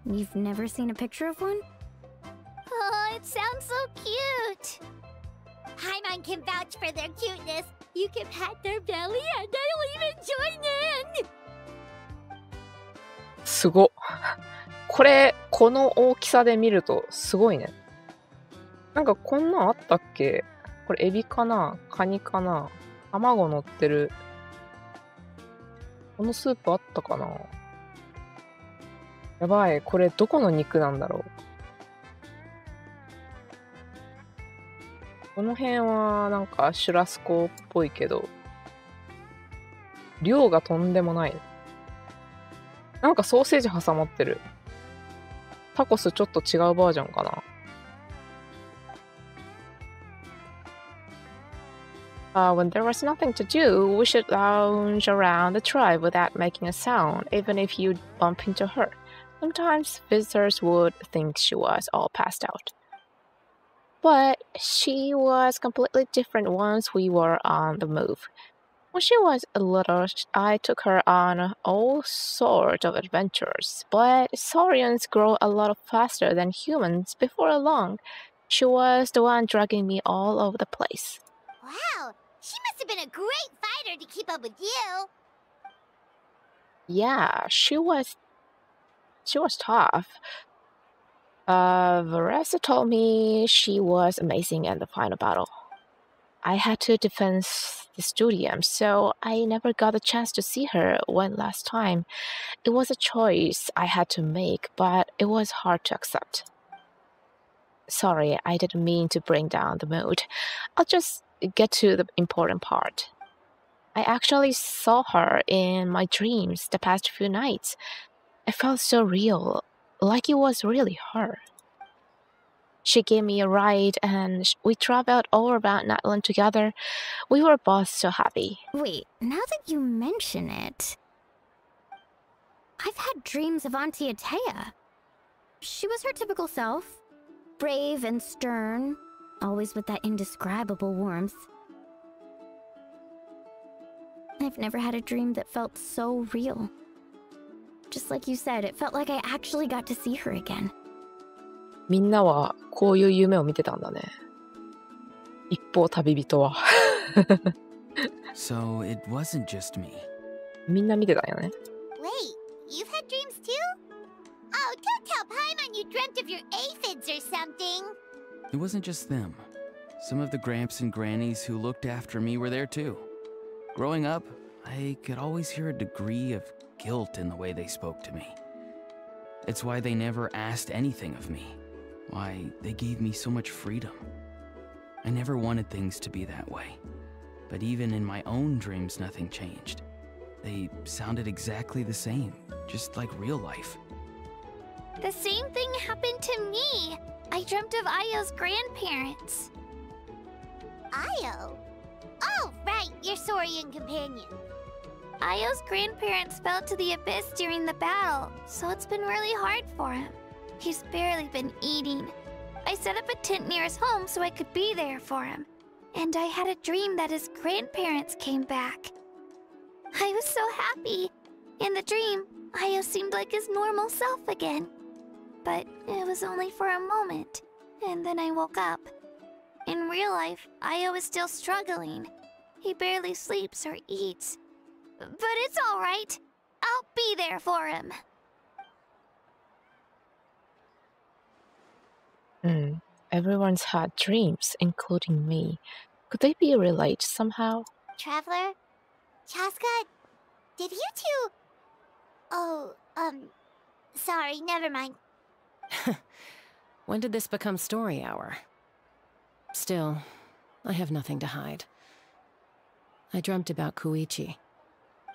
You've never seen a picture of one? Oh, it sounds so cute. Paimon can vouch for their cuteness. You can pat their belly and I'll even join in! すごっ。この大きさで見るとすごいね。なんかこんなんあったっけ？これエビかな？カニかな？卵乗ってる。このスープあったかな？やばい。これどこの肉なんだろう？この辺はなんかシュラスコっぽいけど、量がとんでもない。なんかソーセージ挟まってる。タコスちょっと違うバージョンかな。When there was nothing to do, we should lounge around the tribe without making a sound, even if you bump into her. Sometimes visitors would think she was all passed out. But she was completely different once we were on the move. When she was little, I took her on all sorts of adventures, but Saurians grow a lot faster than humans. Before long, she was the one dragging me all over the place. Wow, she must have been a great fighter to keep up with you. Yeah, she was tough. Varesa told me she was amazing in the final battle. I had to defend the stadium, so I never got a chance to see her one last time. It was a choice I had to make, but it was hard to accept. Sorry, I didn't mean to bring down the mood. I'll just get to the important part. I actually saw her in my dreams the past few nights. It felt so real, like it was really her. She gave me a ride and we traveled all around Natlan together. We were both so happy. Wait, now that you mention it, I've had dreams of Auntie Atea. She was her typical self. Brave and stern, always with that indescribable warmth. I've never had a dream that felt so real. Just like you said, it felt like I actually got to see her again. みんなはこういう夢を見てたんだね。一方旅人は。So it wasn't just me. みんな見てたんよね。Wait, you've had dreams too? Oh, don't tell Paimon you dreamt of your aphids or something. It wasn't just them. Some of the gramps and grannies who looked after me were there too. Growing up, I could always hear a degree of guilt in the way they spoke to me. It's why they never asked anything of me. Why they gave me so much freedom. I never wanted things to be that way. But even in my own dreams, nothing changed. They sounded exactly the same, just like real life. The same thing happened to me. I dreamt of Ayo's grandparents. Ayo? Oh, right, your Saurian companion. Ayo's grandparents fell to the abyss during the battle, so it's been really hard for him. He's barely been eating. I set up a tent near his home so I could be there for him. And I had a dream that his grandparents came back. I was so happy. In the dream, Ayo seemed like his normal self again. But it was only for a moment, and then I woke up. In real life, Ayo is still struggling. He barely sleeps or eats. But it's all right. I'll be there for him. Everyone's had dreams, including me. Could they be related somehow? Traveler? Chaska? Did you two... Oh, sorry, never mind. When did this become story hour? Still, I have nothing to hide. I dreamt about Koichi.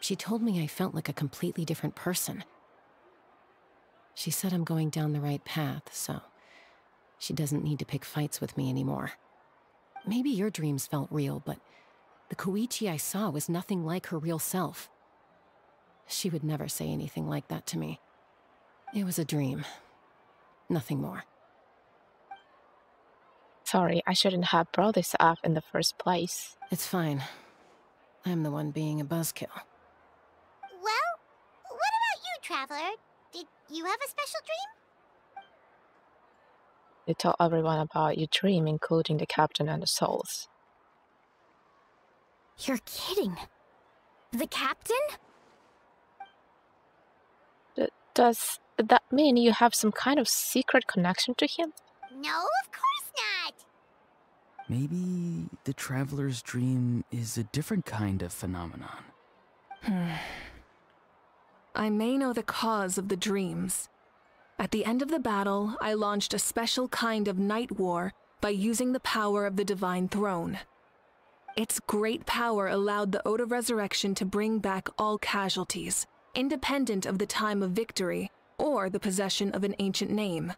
She told me I felt like a completely different person. She said I'm going down the right path, so she doesn't need to pick fights with me anymore. Maybe your dreams felt real, but the Koichi I saw was nothing like her real self. She would never say anything like that to me. It was a dream. Nothing more. Sorry, I shouldn't have brought this up in the first place. It's fine. I'm the one being a buzzkill. Well, what about you, Traveler? Did you have a special dream? You told everyone about your dream, including the captain and the souls. You're kidding. The captain? Does that mean you have some kind of secret connection to him? No, of course not. Maybe the traveler's dream is a different kind of phenomenon. I may know the cause of the dreams. At the end of the battle, I launched a special kind of night war by using the power of the Divine Throne. Its great power allowed the Ode of Resurrection to bring back all casualties, independent of the time of victory or the possession of an ancient name.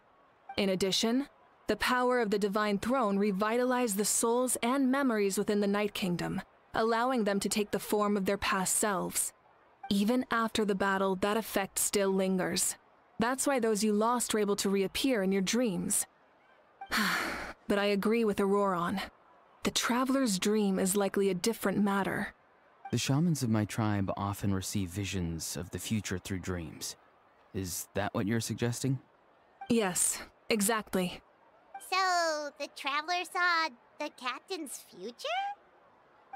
In addition, the power of the Divine Throne revitalized the souls and memories within the Night Kingdom, allowing them to take the form of their past selves. Even after the battle, that effect still lingers. That's why those you lost were able to reappear in your dreams. But I agree with Auroron. The Traveler's dream is likely a different matter. The shamans of my tribe often receive visions of the future through dreams. Is that what you're suggesting? Yes, exactly. So, the Traveler saw the captain's future?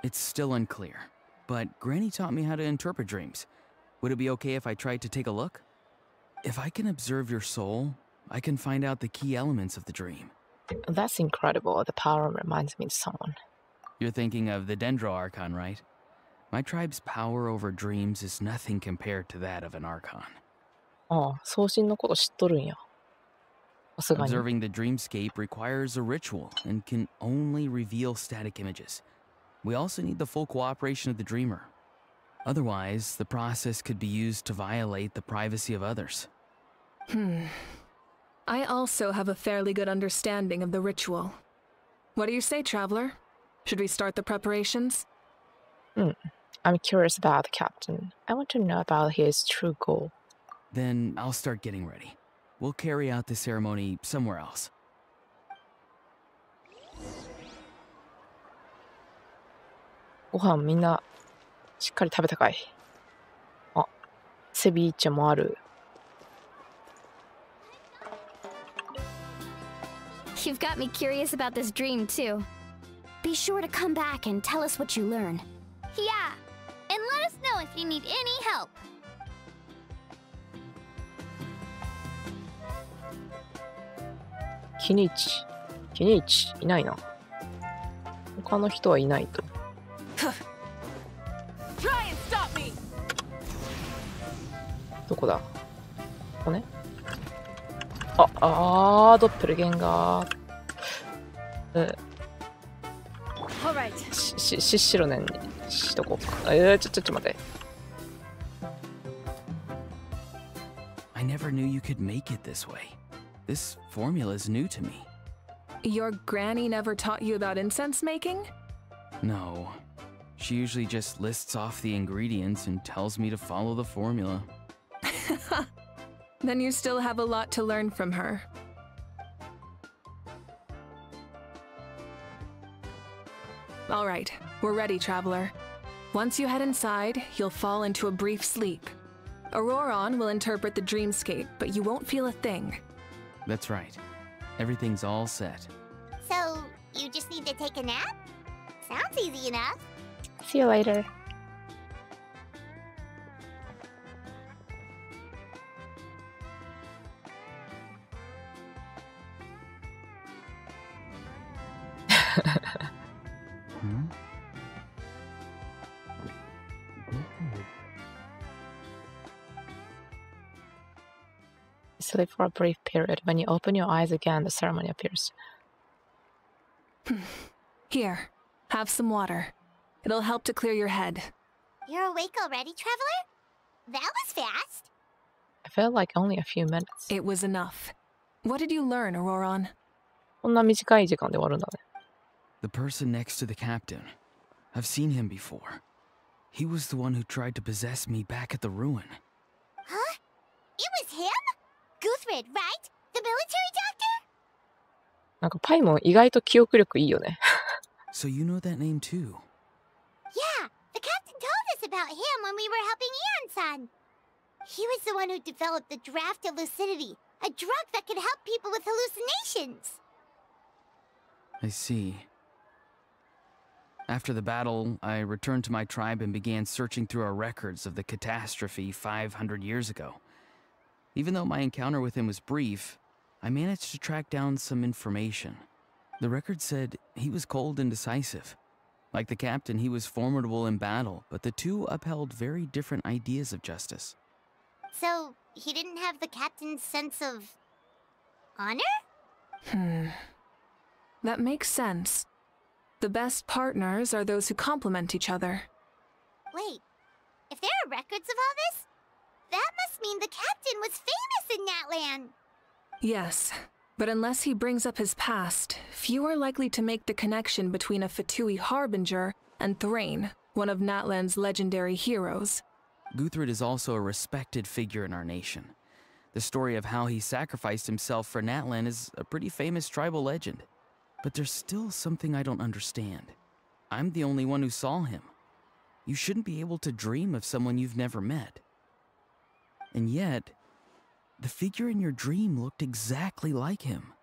It's still unclear, but Granny taught me how to interpret dreams. Would it be okay if I tried to take a look? If I can observe your soul, I can find out the key elements of the dream. That's incredible. The power reminds me of someone. You're thinking of the Dendro Archon, right? My tribe's power over dreams is nothing compared to that of an Archon. ああ、送信のこと知っとるんや。さすがに。 Observing the dreamscape requires a ritual and can only reveal static images. We also need the full cooperation of the dreamer. Otherwise, the process could be used to violate the privacy of others. I also have a fairly good understanding of the ritual. What do you say, Traveler? Should we start the preparations? I'm curious about the captain. I want to know about his true goal. Then I'll start getting ready. We'll carry out the ceremony somewhere else. ご飯みんなしっかり食べたかい。あ、セビーチェもある。You've got me curious about this dream, too. Be sure to come back and tell us what you learn. Yeah, and let us know if you need any help. キニイチいないな。他の人はいないと。どこだ？ここね。ドッペルゲンガー。白ねんにしとこうか。ちょっと待って。I never knew you could make it this way. This formula is new to me. Your granny never taught you about incense making? No. She usually just lists off the ingredients and tells me to follow the formula. Then you still have a lot to learn from her. All right, we're ready, traveler. Once you head inside, you'll fall into a brief sleep. Auroron will interpret the dreamscape, but you won't feel a thing. That's right. Everything's all set. So, you just need to take a nap? Sounds easy enough. See you later. Sleep for a brief period. When you open your eyes again, the ceremony appears. Here, have some water. It'll help to clear your head. You're awake already, traveler? That was fast. I felt like only a few minutes. It was enough. What did you learn, Auroron? こんな短い時間で終わるんだね。The person next to the captain. I've seen him before. He was the one who tried to possess me back at the ruin. Huh? It was him? Guthred, right? The military doctor? なんかパイも意外と記憶力いいよね。So you know that name too? Yeah, the captain told us about him when we were helping Ian-san. He was the one who developed the draft of lucidity, a drug that could help people with hallucinations. I see. After the battle, I returned to my tribe and began searching through our records of the catastrophe 500 years ago. Even though my encounter with him was brief, I managed to track down some information. The record said he was cold and decisive. Like the captain, he was formidable in battle, but the two upheld very different ideas of justice. So, he didn't have the captain's sense of honor? That makes sense. The best partners are those who complement each other. Wait, if there are records of all this, that must mean the captain was famous in Natlan. Yes, but unless he brings up his past, few are likely to make the connection between a Fatui harbinger and Thrain, one of Natlan's legendary heroes. Guthred is also a respected figure in our nation. The story of how he sacrificed himself for Natlan is a pretty famous tribal legend. But there's still something I don't understand. I'm the only one who saw him. You shouldn't be able to dream of someone you've never met. And yet, the figure in your dream looked exactly like him.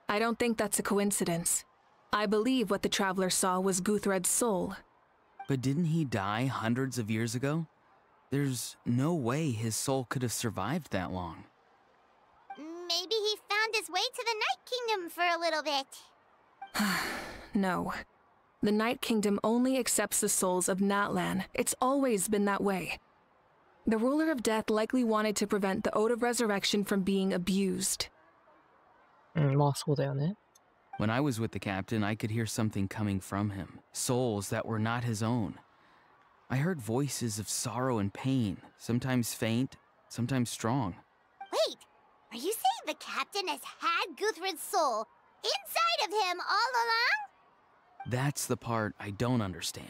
I don't think that's a coincidence. I believe what the traveler saw was Guthred's soul. But didn't he die hundreds of years ago? There's no way his soul could have survived that long. Maybe he found his way to the Night Kingdom for a little bit. No. The Night Kingdom only accepts the souls of Natlan. It's always been that way. The ruler of death likely wanted to prevent the Ode of Resurrection from being abused. まあそうだよね。 When I was with the captain, I could hear something coming from him, souls that were not his own. I heard voices of sorrow and pain, sometimes faint, sometimes strong. Wait, are you saying the captain has had Guthred's soul inside of him all along? That's the part I don't understand.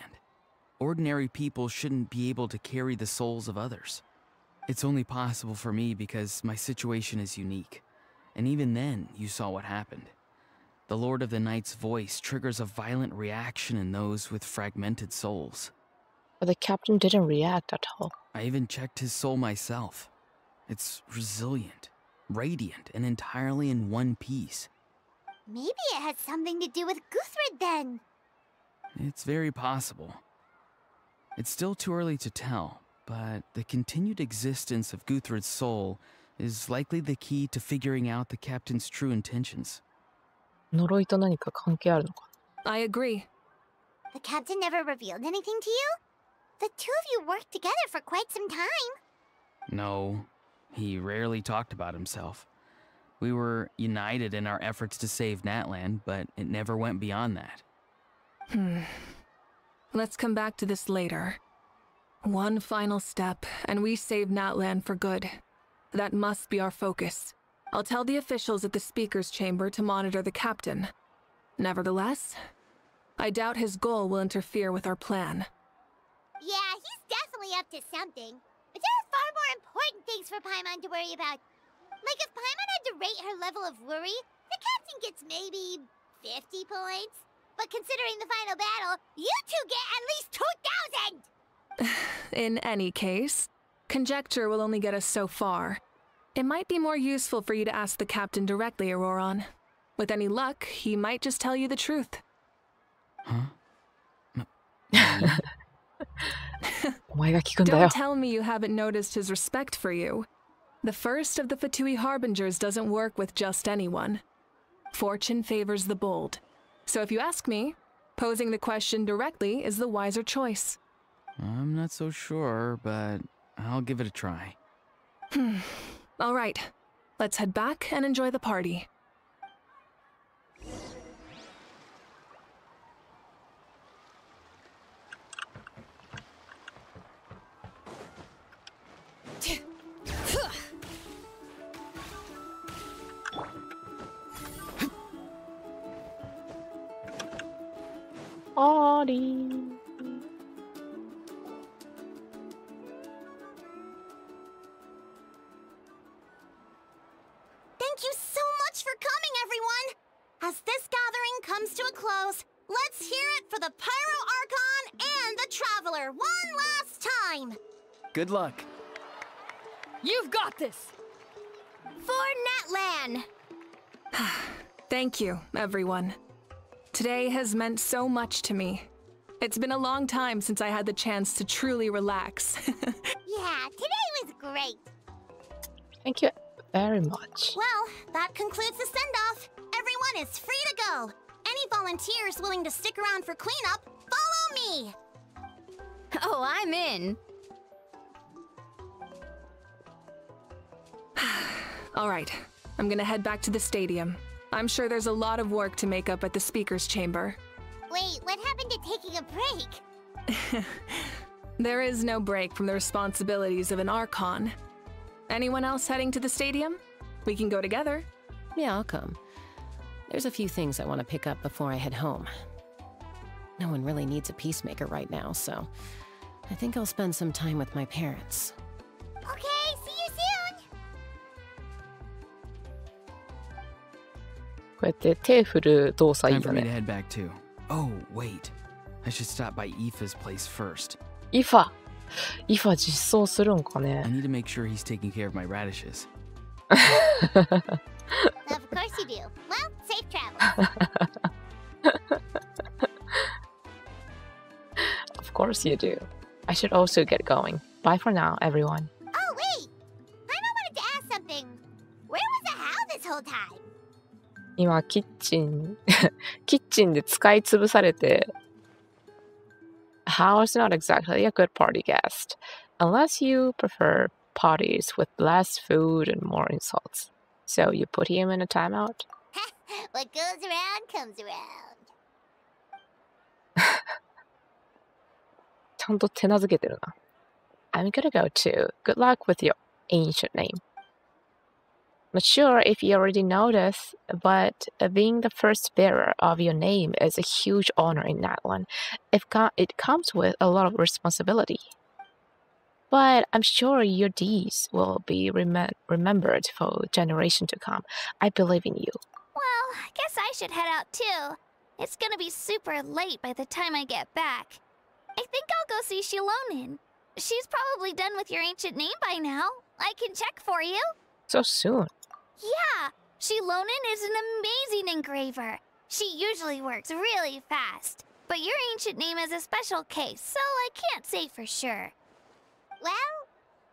Ordinary people shouldn't be able to carry the souls of others. It's only possible for me because my situation is unique. And even then, you saw what happened. The Lord of the Night's voice triggers a violent reaction in those with fragmented souls. But the captain didn't react at all. I even checked his soul myself. It's resilient, radiant, and entirely in one piece. Maybe it has something to do with Guthrid then. It's very possible. It's still too early to tell, but the continued existence of Guthrid's soul is likely the key to figuring out the captain's true intentions. 呪いと何か関係あるのか。 I agree. The captain never revealed anything to you? The two of you worked together for quite some time. No, he rarely talked about himself. We were united in our efforts to save Natlan, but it never went beyond that. Let's come back to this later. One final step, and we save Natlan for good. That must be our focus. I'll tell the officials at the speaker's chamber to monitor the captain. Nevertheless, I doubt his goal will interfere with our plan. Yeah, he's definitely up to something. But there are far more important things for Paimon to worry about. Like if Paimon had to rate her level of worry, the captain gets maybe 50 points. But considering the final battle, you two get at least 2,000! In any case, conjecture will only get us so far. It might be more useful for you to ask the captain directly, Auroron. With any luck, he might just tell you the truth. Huh? Don't tell me you haven't noticed his respect for you. The first of the Fatui Harbingers doesn't work with just anyone. Fortune favors the bold. So if you ask me, posing the question directly is the wiser choice. I'm not so sure, but I'll give it a try. All right, let's head back and enjoy the party. Party. Thank you so much for coming, everyone! As this gathering comes to a close, let's hear it for the Pyro Archon and the Traveler one last time! Good luck! You've got this! For Natlan! Thank you, everyone. Today has meant so much to me. It's been a long time since I had the chance to truly relax. Yeah, today was great. Thank you very much. Well, that concludes the send-off. Everyone is free to go. Any volunteers willing to stick around for cleanup, follow me! Oh, I'm in. All right, I'm gonna head back to the stadium. I'm sure there's a lot of work to make up at the speaker's chamber. Wait, what happened to taking a break? There is no break from the responsibilities of an Archon. Anyone else heading to the stadium? We can go together. Yeah, I'll come. There's a few things I want to pick up before I head home. No one really needs a peacemaker right now, so I think I'll spend some time with my parents. Okay, see you soon! こうやって手振る動作いい Time よ for me to ね。 head back too. Oh, wait. I should stop by Aoife's place first. イファ実装するんか I ね。 need to make sure he's taking care of my radishes. Of course you do. Well, safe travels. Of course you do. I should also get going. Bye for now, everyone. Oh, wait! Paimon wanted to ask something. Where was the How this whole time? 今キッチンで使い潰されて How is not exactly a good party guest, unless you prefer parties with less food and more insults. So you put him in a timeout? What goes around comes around. ちゃんと手なずけてるな。I'm gonna go too. Good luck with your ancient name. Not sure if you already know this, but being the first bearer of your name is a huge honor in Natlan. It comes with a lot of responsibility. But I'm sure your deeds will be remembered for generation to come. I believe in you. Well, I guess I should head out too. It's gonna be super late by the time I get back. I think I'll go see Shilonin. She's probably done with your ancient name by now. I can check for you. So soon. Yeah, Shilonin is an amazing engraver. She usually works really fast. But your ancient name is a special case, so I can't say for sure. Well,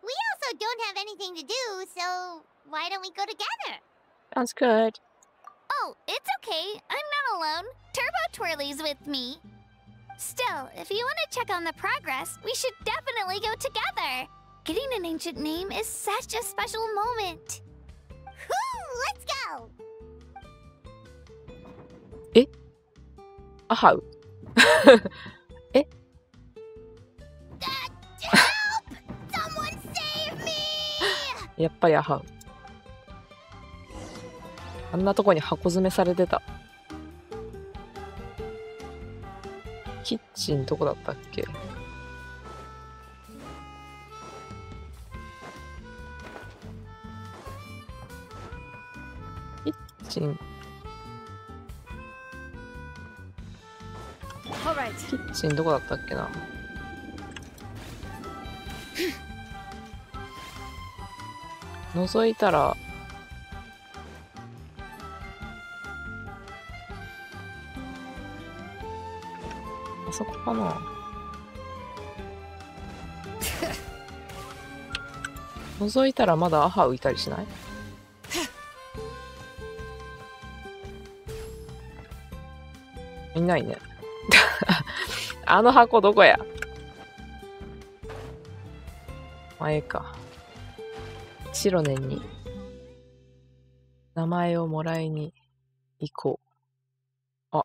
we also don't have anything to do, so why don't we go together? Sounds good. Oh, it's okay. I'm not alone. Turbo Twirly's with me. Still, if you want to check on the progress, we should definitely go together. Getting an ancient name is such a special moment. Whoo! Let's go! Ahau. Eh? Help! Someone save me! やっぱりアハウ。あんなとこに箱詰めされてた。キッチンどこだったっけ？キッチン。キッチンどこだったっけな。覗いたらあそこかな。覗いたらまだアハウいたりしない？いないね。あの箱どこや？前か。シロネンに名前をもらいに行こう。あ、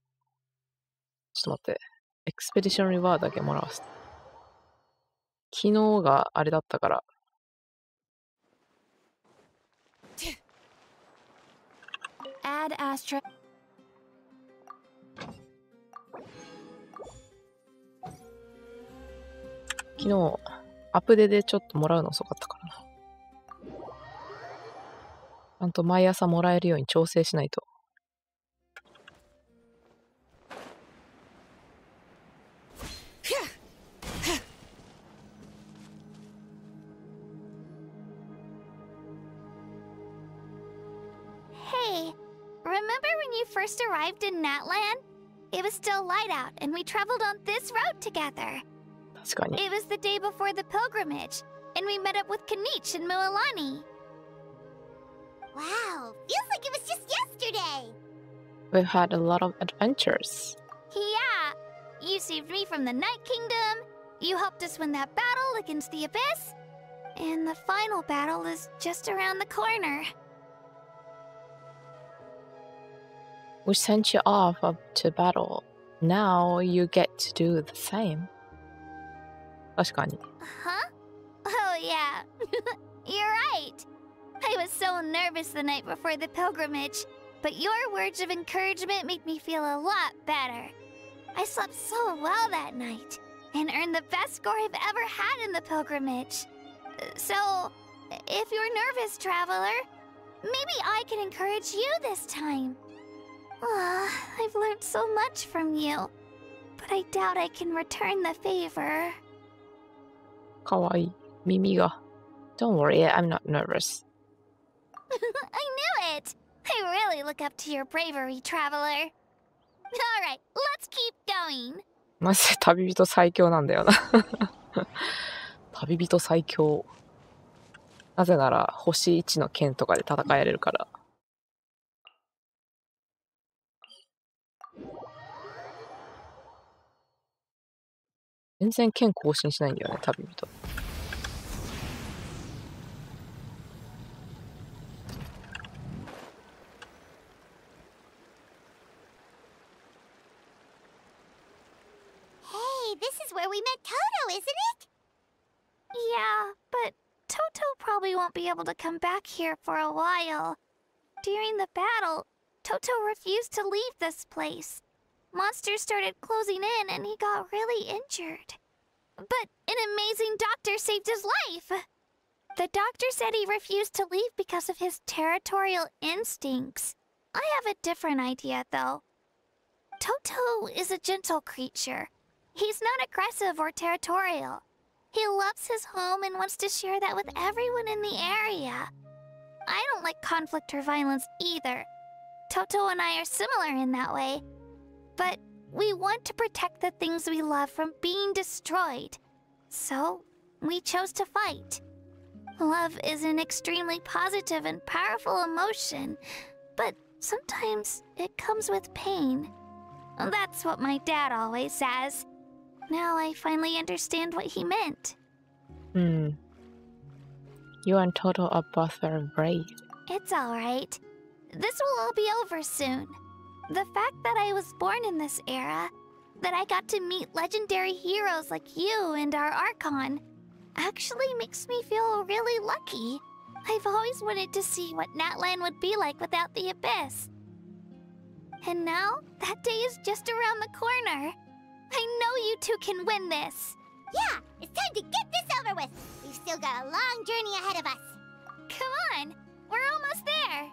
ちょっと待って。エクスペディションリワードだけもらわせて。昨日があれだったから。Add astra. 昨日アップデでちょっともらうの遅かったからな。ちゃんと毎朝もらえるように調整しないと。Hey, remember when you first arrived in Natland? It was still light out, and we traveled on this road together. 確かに。 It was the day before the pilgrimage, and we met up with Kanich and Mualani. Wow, feels like it was just yesterday. We've had a lot of adventures. Yeah, you saved me from the Night Kingdom, you helped us win that battle against the Abyss, and the final battle is just around the corner. We sent you off up to battle. Now you get to do the same. 確かに。 Huh? Oh yeah, you're right. I was so nervous the night before the pilgrimage, but your words of encouragement made me feel a lot better. I slept so well that night, and earned the best score I've ever had in the pilgrimage. So, if you're nervous, traveler, maybe I can encourage you this time. I've learned so much from you, but I doubt I can return the favor. かわいい。耳が。Don't worry, I'm not nervous. I knew it! I really look up to your bravery, traveler. Alright, let's keep going. マジで旅人最強なんだよな。旅人最強。なぜなら、星1の剣とかで戦えれるから。全然剣更新しないんだよね、旅人。This is where we met Toto, isn't it? Yeah, but Toto probably won't be able to come back here for a while. During the battle, Toto refused to leave this place. Monsters started closing in and he got really injured. But an amazing doctor saved his life. The doctor said he refused to leave because of his territorial instincts. I have a different idea, though. Toto is a gentle creature. He's not aggressive or territorial. He loves his home and wants to share that with everyone in the area. I don't like conflict or violence either. Toto and I are similar in that way. But we want to protect the things we love from being destroyed. So, we chose to fight. Love is an extremely positive and powerful emotion, but sometimes it comes with pain. That's what my dad always says. Now I finally understand what he meant. You and Toto are both very brave. It's alright. This will all be over soon. The fact that I was born in this era, that I got to meet legendary heroes like you and our Archon, actually makes me feel really lucky. I've always wanted to see what Natlan would be like without the Abyss. And now, that day is just around the corner. I know you two can win this. Yeah, it's time to get this over with. We've still got a long journey ahead of us. Come on, we're almost there.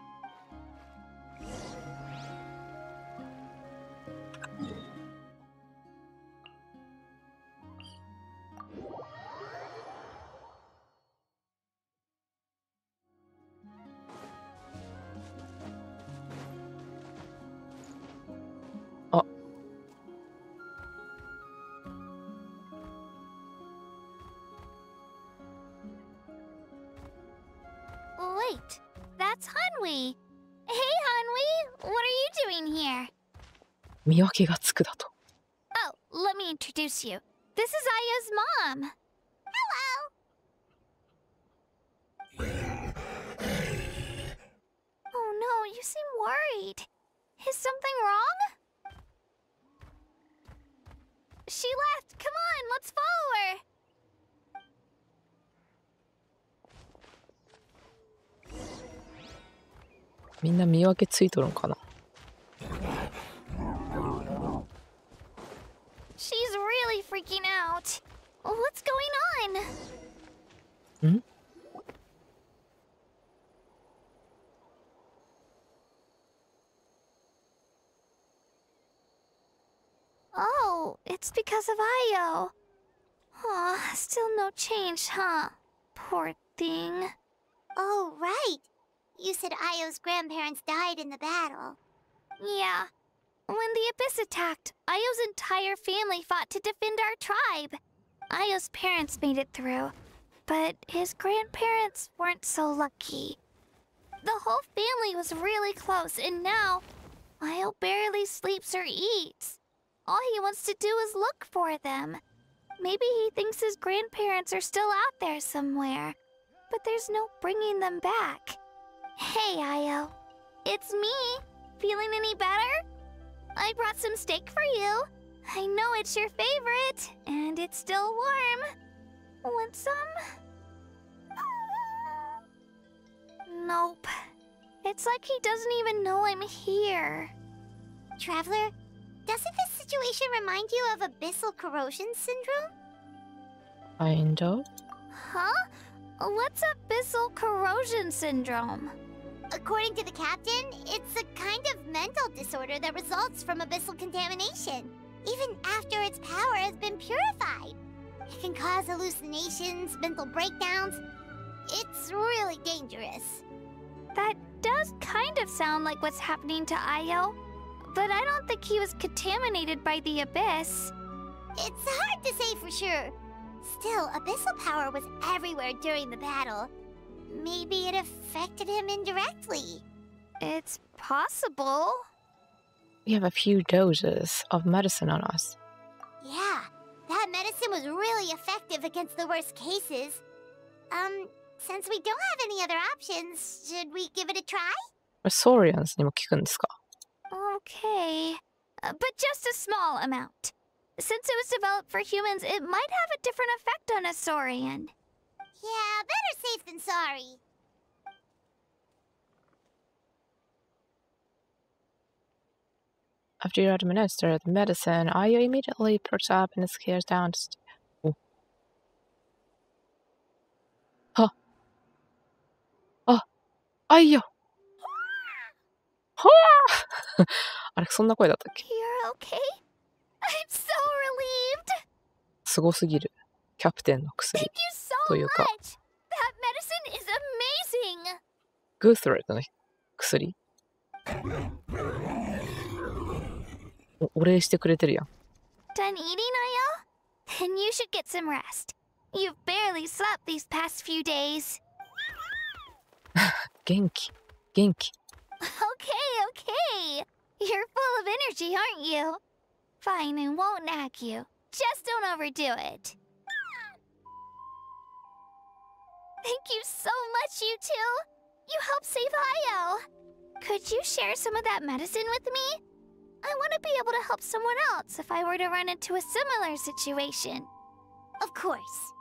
Wait, that's Hanwi. Hey, Hanwi, what are you doing here? 見分けがつくだと。 Oh, let me introduce you. This is Aya's mom. Hello. Oh no, you seem worried. Is something wrong? She left. Come on, let's follow her.みんな見分けついとるんかな。 She's really freaking out. What's going on? ん? Oh, it's because of Ayo. Aw, still no change, huh? Poor thing. Oh, right. You said Ayo's grandparents died in the battle. Yeah. When the Abyss attacked, Ayo's entire family fought to defend our tribe. Ayo's parents made it through, but his grandparents weren't so lucky. The whole family was really close, and now Ayo barely sleeps or eats. All he wants to do is look for them. Maybe he thinks his grandparents are still out there somewhere, but there's no bringing them back. Hey, Ayo. It's me. Feeling any better? I brought some steak for you. I know it's your favorite, and it's still warm. Want some? Nope. It's like he doesn't even know I'm here. Traveler, doesn't this situation remind you of abyssal corrosion syndrome? Kind of. Huh? What's abyssal corrosion syndrome? According to the captain, it's a kind of mental disorder that results from abyssal contamination, even after its power has been purified. It can cause hallucinations, mental breakdowns. It's really dangerous. That does kind of sound like what's happening to Ayo, but I don't think he was contaminated by the Abyss. It's hard to say for sure. Still, abyssal power was everywhere during the battle. Maybe it affected him indirectly. It's possible. We have a few doses of medicine on us. Yeah, that medicine was really effective against the worst cases. Since we don't have any other options, should we give it a try? Saurians にも効くんですか? Okay, but just a small amount. Since it was developed for humans, it might have a different effect on a Saurian. Yeah, better safe than sorry. After you administer the medicine, Ayo immediately perks up and scares down. あいよ。はああれ、そんな声だったっけ？ You're okay? I'm so relieved. すごすぎる。キャプテンの薬 Thank you so というか、 much. That medicine is amazing. グースレットの薬。お礼してくれてるやん。Done eating, Ayo? Then you should get some rest. You've barely slept these past few days. 元気、元気。Okay, okay. You're full of energy, aren't you? Fine, I won't nag you. Just don't overdo it. Thank you so much, you two. You helped save Ayo. Could you share some of that medicine with me? I want to be able to help someone else if I were to run into a similar situation. Of course.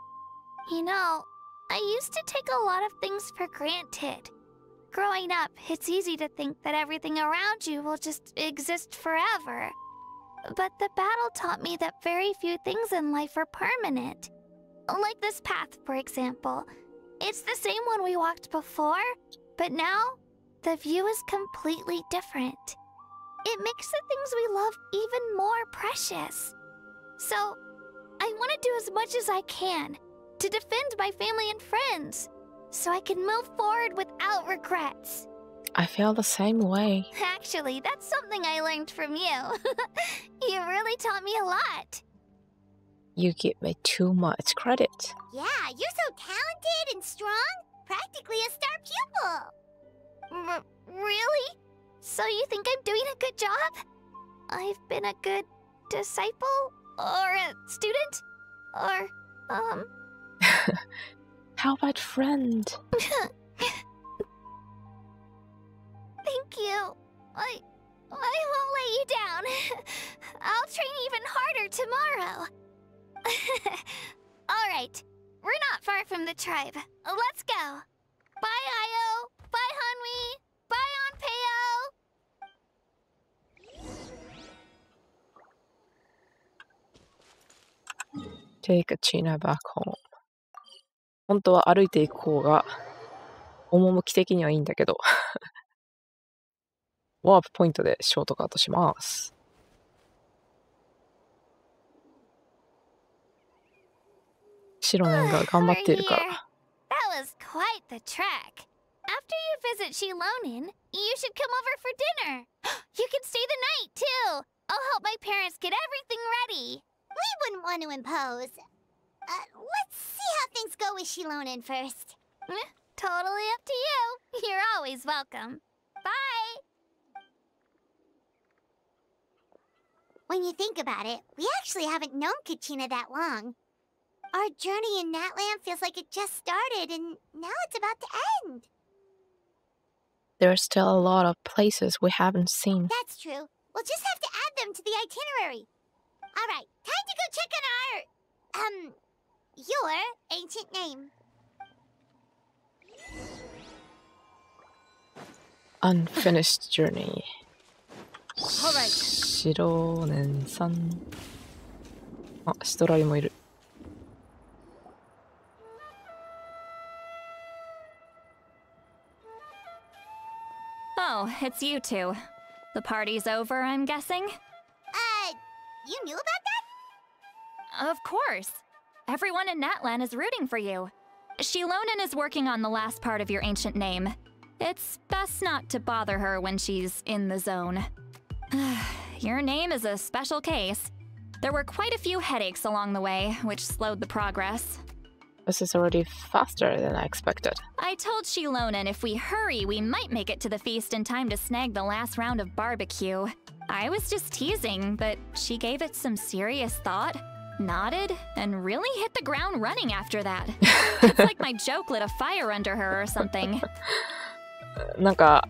You know, I used to take a lot of things for granted. Growing up, it's easy to think that everything around you will just exist forever. But the battle taught me that very few things in life are permanent. Like this path, for example. It's the same one we walked before, but now, the view is completely different. It makes the things we love even more precious. So, I want to do as much as I can to defend my family and friends, so I can move forward without regrets. I feel the same way. Actually, that's something I learned from you. You really taught me a lot. You give me too much credit. Yeah, you're so talented and strong. Practically a star pupil. Really? So you think I'm doing a good job? I've been a good disciple? Or a student? Or, How about friend? Thank you. I won't let you down. I'll train even harder tomorrow. Alright, we're not far from the tribe. Let's go. Bye, Ayo. Bye, Hanwi. Bye, Onpeo. Take a China back home. 本当は歩いていく方が趣的にはいいんだけどワープポイントでショートカットします。白年が頑張っているから。That was quite the trek. After you visit Shilonen, you should come over for dinner. You can stay the night, too. I'll help my parents get everything ready. We wouldn't want to impose. Let's see how things go with Shilonen first. Totally up to you. You're always welcome. Bye. When you think about it, we actually haven't known Kachina that long. Our journey in Natland feels like it just started, and now it's about to end. There's still a lot of places we haven't seen. That's true. We'll just have to add them to the itinerary. All right, time to go check on our, your ancient name. Unfinished journey. All right. 白年さん。あ、シトライもいる。Oh, it's you two. The party's over, I'm guessing? You knew about that? Of course. Everyone in Natlan is rooting for you. Shilonen is working on the last part of your ancient name. It's best not to bother her when she's in the zone. Your name is a special case. There were quite a few headaches along the way, which slowed the progress. This is already faster than I expected. I told Shilonen if we hurry, we might make it to the feast in time to snag the last round of barbecue. I was just teasing, but she gave it some serious thought, nodded, and really hit the ground running after that. It's like my joke lit a fire under her or something. なんか、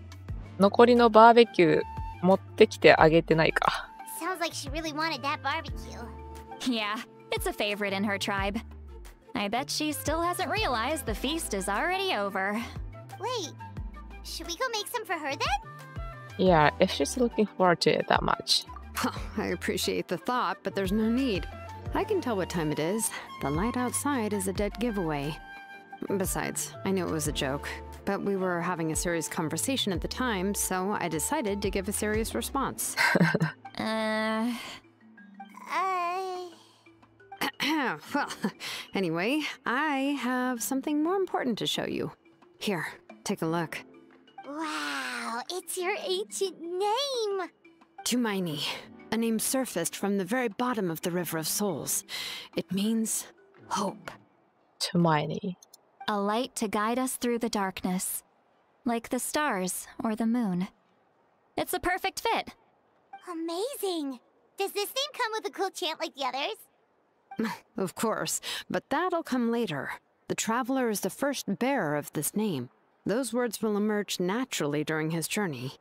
残りのバーベキュー持ってきてあげてないか。Sounds like she really wanted that barbecue. Yeah, it's a favorite in her tribe. I bet she still hasn't realized the feast is already over. Wait, should we go make some for her then? Yeah, if she's looking forward to it that much. I appreciate the thought, but there's no need. I can tell what time it is. The light outside is a dead giveaway. Besides, I knew it was a joke. but we were having a serious conversation at the time, so I decided to give a serious response. Well, anyway, I have something more important to show you. Here, take a look. Wow, it's your ancient name! Tumaini, a name surfaced from the very bottom of the River of Souls. It means hope. Tumaini. A light to guide us through the darkness, like the stars or the moon. It's a perfect fit. Amazing! Does this name come with a cool chant like the others? Of course, but that'll come later. The Traveler is the first bearer of this name. Those words will emerge naturally during his journey.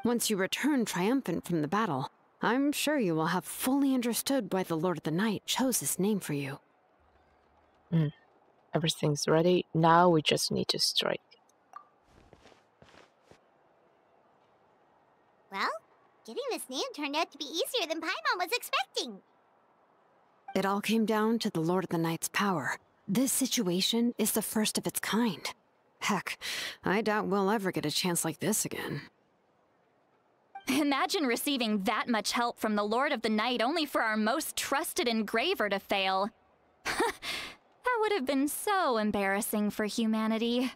Once you return triumphant from the battle, I'm sure you will have fully understood why the Lord of the Night chose this name for you. Everything's ready. Now we just need to strike. Well, getting this name turned out to be easier than Paimon was expecting. It all came down to the Lord of the Night's power. This situation is the first of its kind. Heck, I doubt we'll ever get a chance like this again. Imagine receiving that much help from the Lord of the Night only for our most trusted engraver to fail. That would have been so embarrassing for humanity.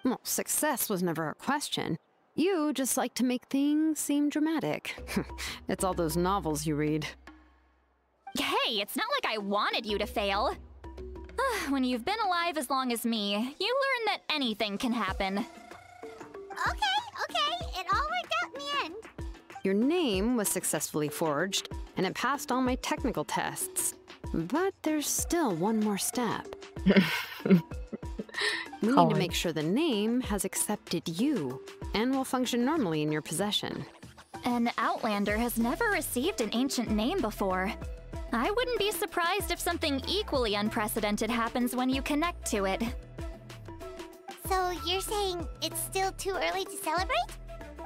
Well, success was never a question. You just like to make things seem dramatic. It's all those novels you read. Hey, it's not like I wanted you to fail. When you've been alive as long as me, you learn that anything can happen. Okay, it all worked out in the end. Your name was successfully forged, and it passed all my technical tests. But there's still one more step. We need to make sure the name has accepted you, and will function normally in your possession. An Outlander has never received an ancient name before. I wouldn't be surprised if something equally unprecedented happens when you connect to it. So you're saying it's still too early to celebrate?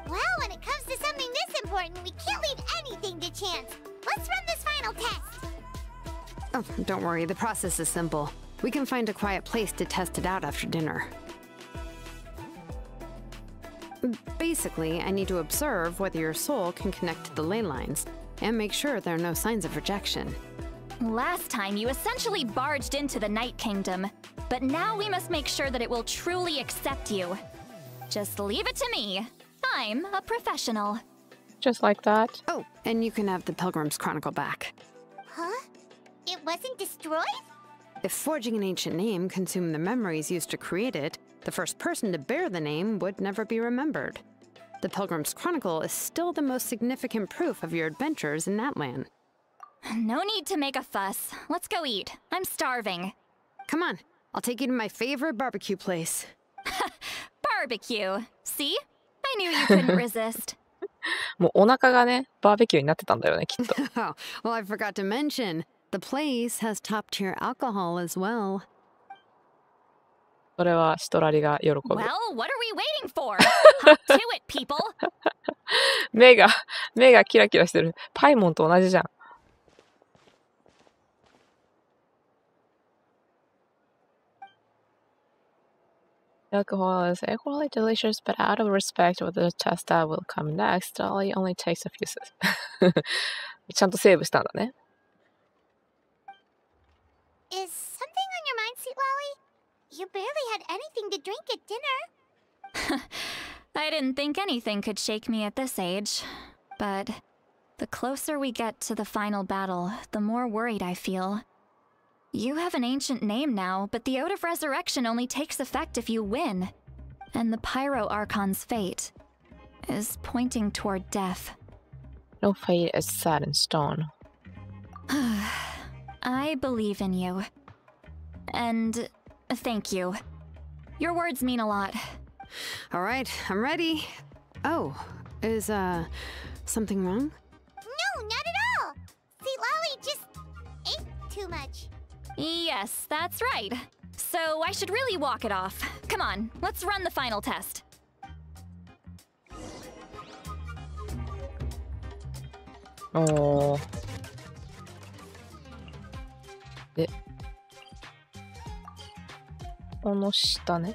Well, when it comes to something this important, we can't leave anything to chance. Let's run this final test. Oh, don't worry, the process is simple. We can find a quiet place to test it out after dinner. Basically, I need to observe whether your soul can connect to the ley lines, and make sure there are no signs of rejection. Last time, you essentially barged into the Night Kingdom, but now we must make sure that it will truly accept you. Just leave it to me. I'm a professional. Just like that. Oh, and you can have the Pilgrim's Chronicle back. Huh? It wasn't destroyed? If forging an ancient name consumed the memories used to create it, the first person to bear the name would never be remembered. The Pilgrim's Chronicle is still the most significant proof of your adventures in that land. No need to make a fuss. Let's go eat. I'm starving. Come on, I'll take you to my favorite barbecue place. Barbecue. See? I knew you couldn't resist. もうお腹がね、バーベキューになってたんだよね、きっと。Oh, well, I forgot to mention, the place has top-tier alcohol as well. それはシトラリが喜ぶ。Well, what are we waiting for? Hop to it, people! 目がキラキラしてる。パイモンと同じじゃん。Alcohol is equally delicious, but out of respect for the test that will come next, it only takes a few sips. ちゃんとセーブしたんだね。Is something on your mind, Sweet Lolly? You barely had anything to drink at dinner. I didn't think anything could shake me at this age. But the closer we get to the final battle, the more worried I feel. You have an ancient name now, but the Ode of Resurrection only takes effect if you win. And the Pyro Archon's fate is pointing toward death. No fate is set in stone. I believe in you. And thank you. Your words mean a lot. All right, I'm ready. Oh, is, something wrong? No, not at all! Sweet Lolly just ate too much. Yes, that's right. So I should really walk it off. Come on, let's run the final test. Oh. で、この下ね。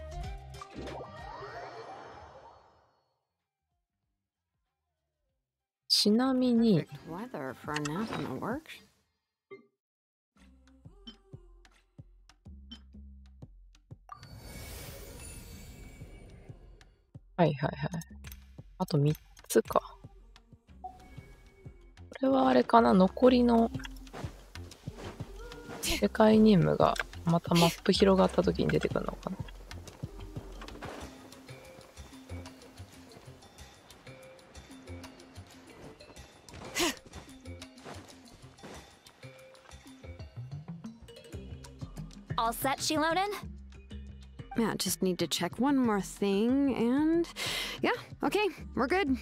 ちなみに Weather for a nap in the works? はいはいはい。あと3つか。これはあれかな、残りの世界任務がまたマップ広がった時に出てくるのかな。All set, Shilonen? Yeah, just need to check one more thing and... Yeah, okay, we're good.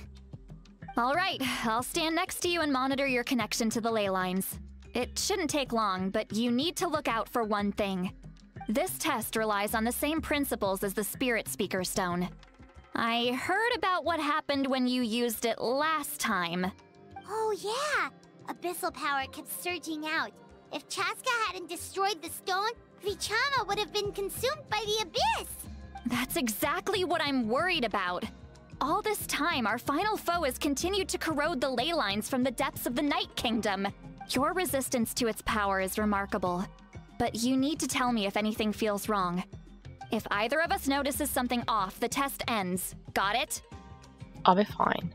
All right, I'll stand next to you and monitor your connection to the ley lines. It shouldn't take long, but you need to look out for one thing. This test relies on the same principles as the Spirit Speaker Stone. I heard about what happened when you used it last time. Oh yeah! Abyssal power kept surging out. If Chaska hadn't destroyed the stone, Vichama would have been consumed by the abyss! That's exactly what I'm worried about. All this time, our final foe has continued to corrode the ley lines from the depths of the Night Kingdom. Your resistance to its power is remarkable. But you need to tell me if anything feels wrong. If either of us notices something off, the test ends. Got it? I'll be fine.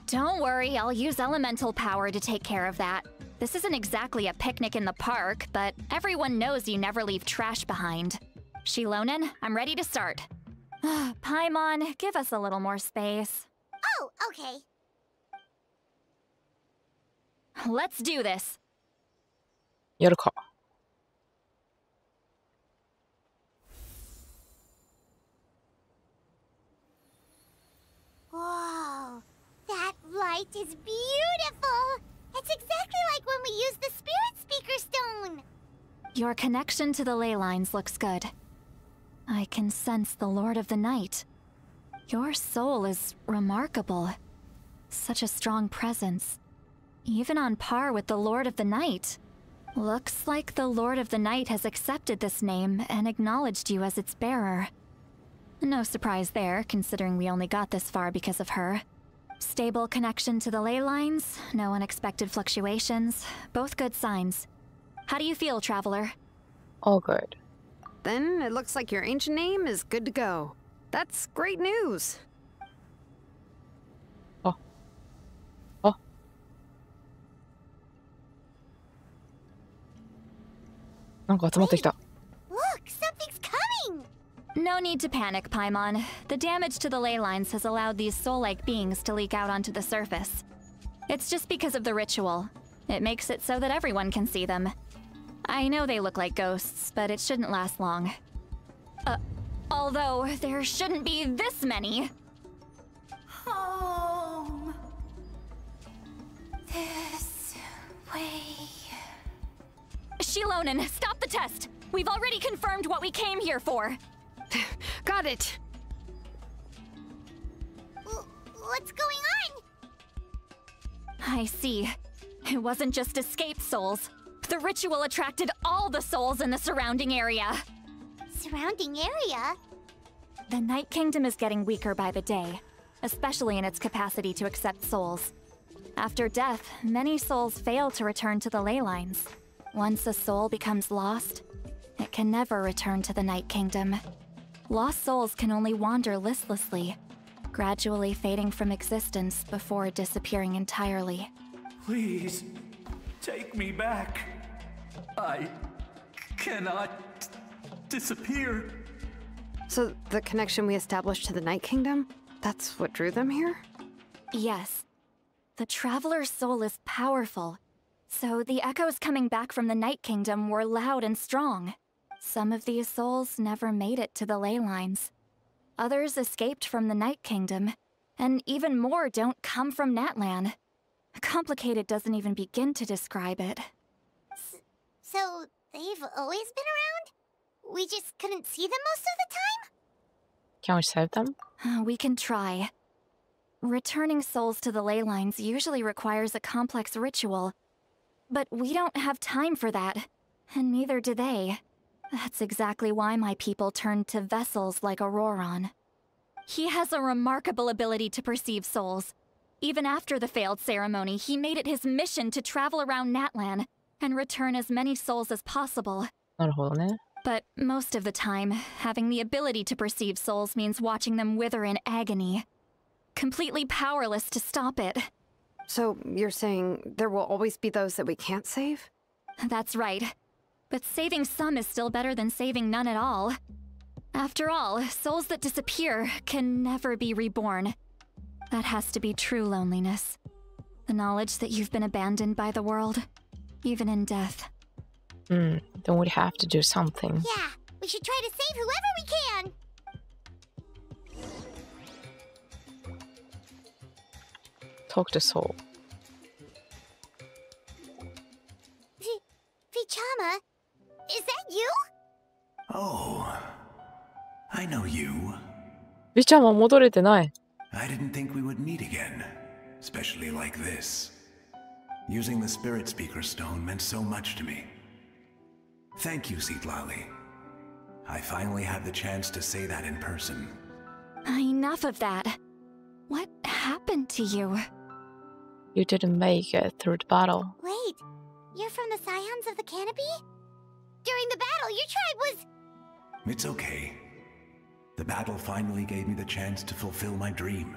Don't worry, I'll use elemental power to take care of that. This isn't exactly a picnic in the park, but everyone knows you never leave trash behind. Shilonen, I'm ready to start. Paimon, give us a little more space. Oh, okay. Let's do this. やるか。Whoa, that light is beautiful! It's exactly like when we used the Spirit Speaker Stone! Your connection to the ley lines looks good. I can sense the Lord of the Night. Your soul is remarkable. Such a strong presence. Even on par with the Lord of the Night. Looks like the Lord of the Night has accepted this name and acknowledged you as its bearer. No surprise there, considering we only got this far because of her. Stable connection to the ley lines, no unexpected fluctuations, both good signs. How do you feel, Traveler? All good. Then it looks like your ancient name is good to go. That's great news. なんか集まってきた。 Look, something's coming! No need to panic, Paimon. The damage to the ley lines has allowed these soul-like beings to leak out onto the surface. It's just because of the ritual. It makes it so that everyone can see them. I know they look like ghosts, but it shouldn't last long. Although, there shouldn't be this many. Home. This way. Shilonen, stop the test! We've already confirmed what we came here for. Got it. What's going on? I see. It wasn't just escaped souls. The ritual attracted all the souls in the surrounding area. Surrounding area? The Night Kingdom is getting weaker by the day, especially in its capacity to accept souls. After death, many souls fail to return to the ley lines. Once a soul becomes lost, it can never return to the Night Kingdom. Lost souls can only wander listlessly, gradually fading from existence before disappearing entirely. Please, take me back. I cannot disappear. So the connection we established to the Night Kingdom, that's what drew them here? Yes. The Traveler's soul is powerful, so the echoes coming back from the Night Kingdom were loud and strong. Some of these souls never made it to the ley lines. Others escaped from the Night Kingdom, and even more don't come from Natlan. Complicated doesn't even begin to describe it. So, they've always been around? We just couldn't see them most of the time? Can we save them? We can try. Returning souls to the ley lines usually requires a complex ritual. But we don't have time for that, and neither do they. That's exactly why my people turned to vessels like Auroron. He has a remarkable ability to perceive souls. Even after the failed ceremony, he made it his mission to travel around Natlan and return as many souls as possible. なるほどね。 But most of the time, having the ability to perceive souls means watching them wither in agony. Completely powerless to stop it. So you're saying there will always be those that we can't save? That's right. But saving some is still better than saving none at all. After all, souls that disappear can never be reborn. That has to be true loneliness. The knowledge that you've been abandoned by the world, even in death. Then we have to do something. Yeah, we should try to save whoever we can. Talk to soul. Vichama, is that you? Oh, I know you. ビちゃんは戻れてない。 I didn't think we would meet again, especially like this. Using the Spirit Speaker Stone meant so much to me. Thank you, Seatlali. I finally have the chance to say that in person. Enough of that. What happened to you? You didn't make it through the battle. Wait, you're from the Scions of the Canopy? During the battle, your tribe was... It's okay. The battle finally gave me the chance to fulfill my dream.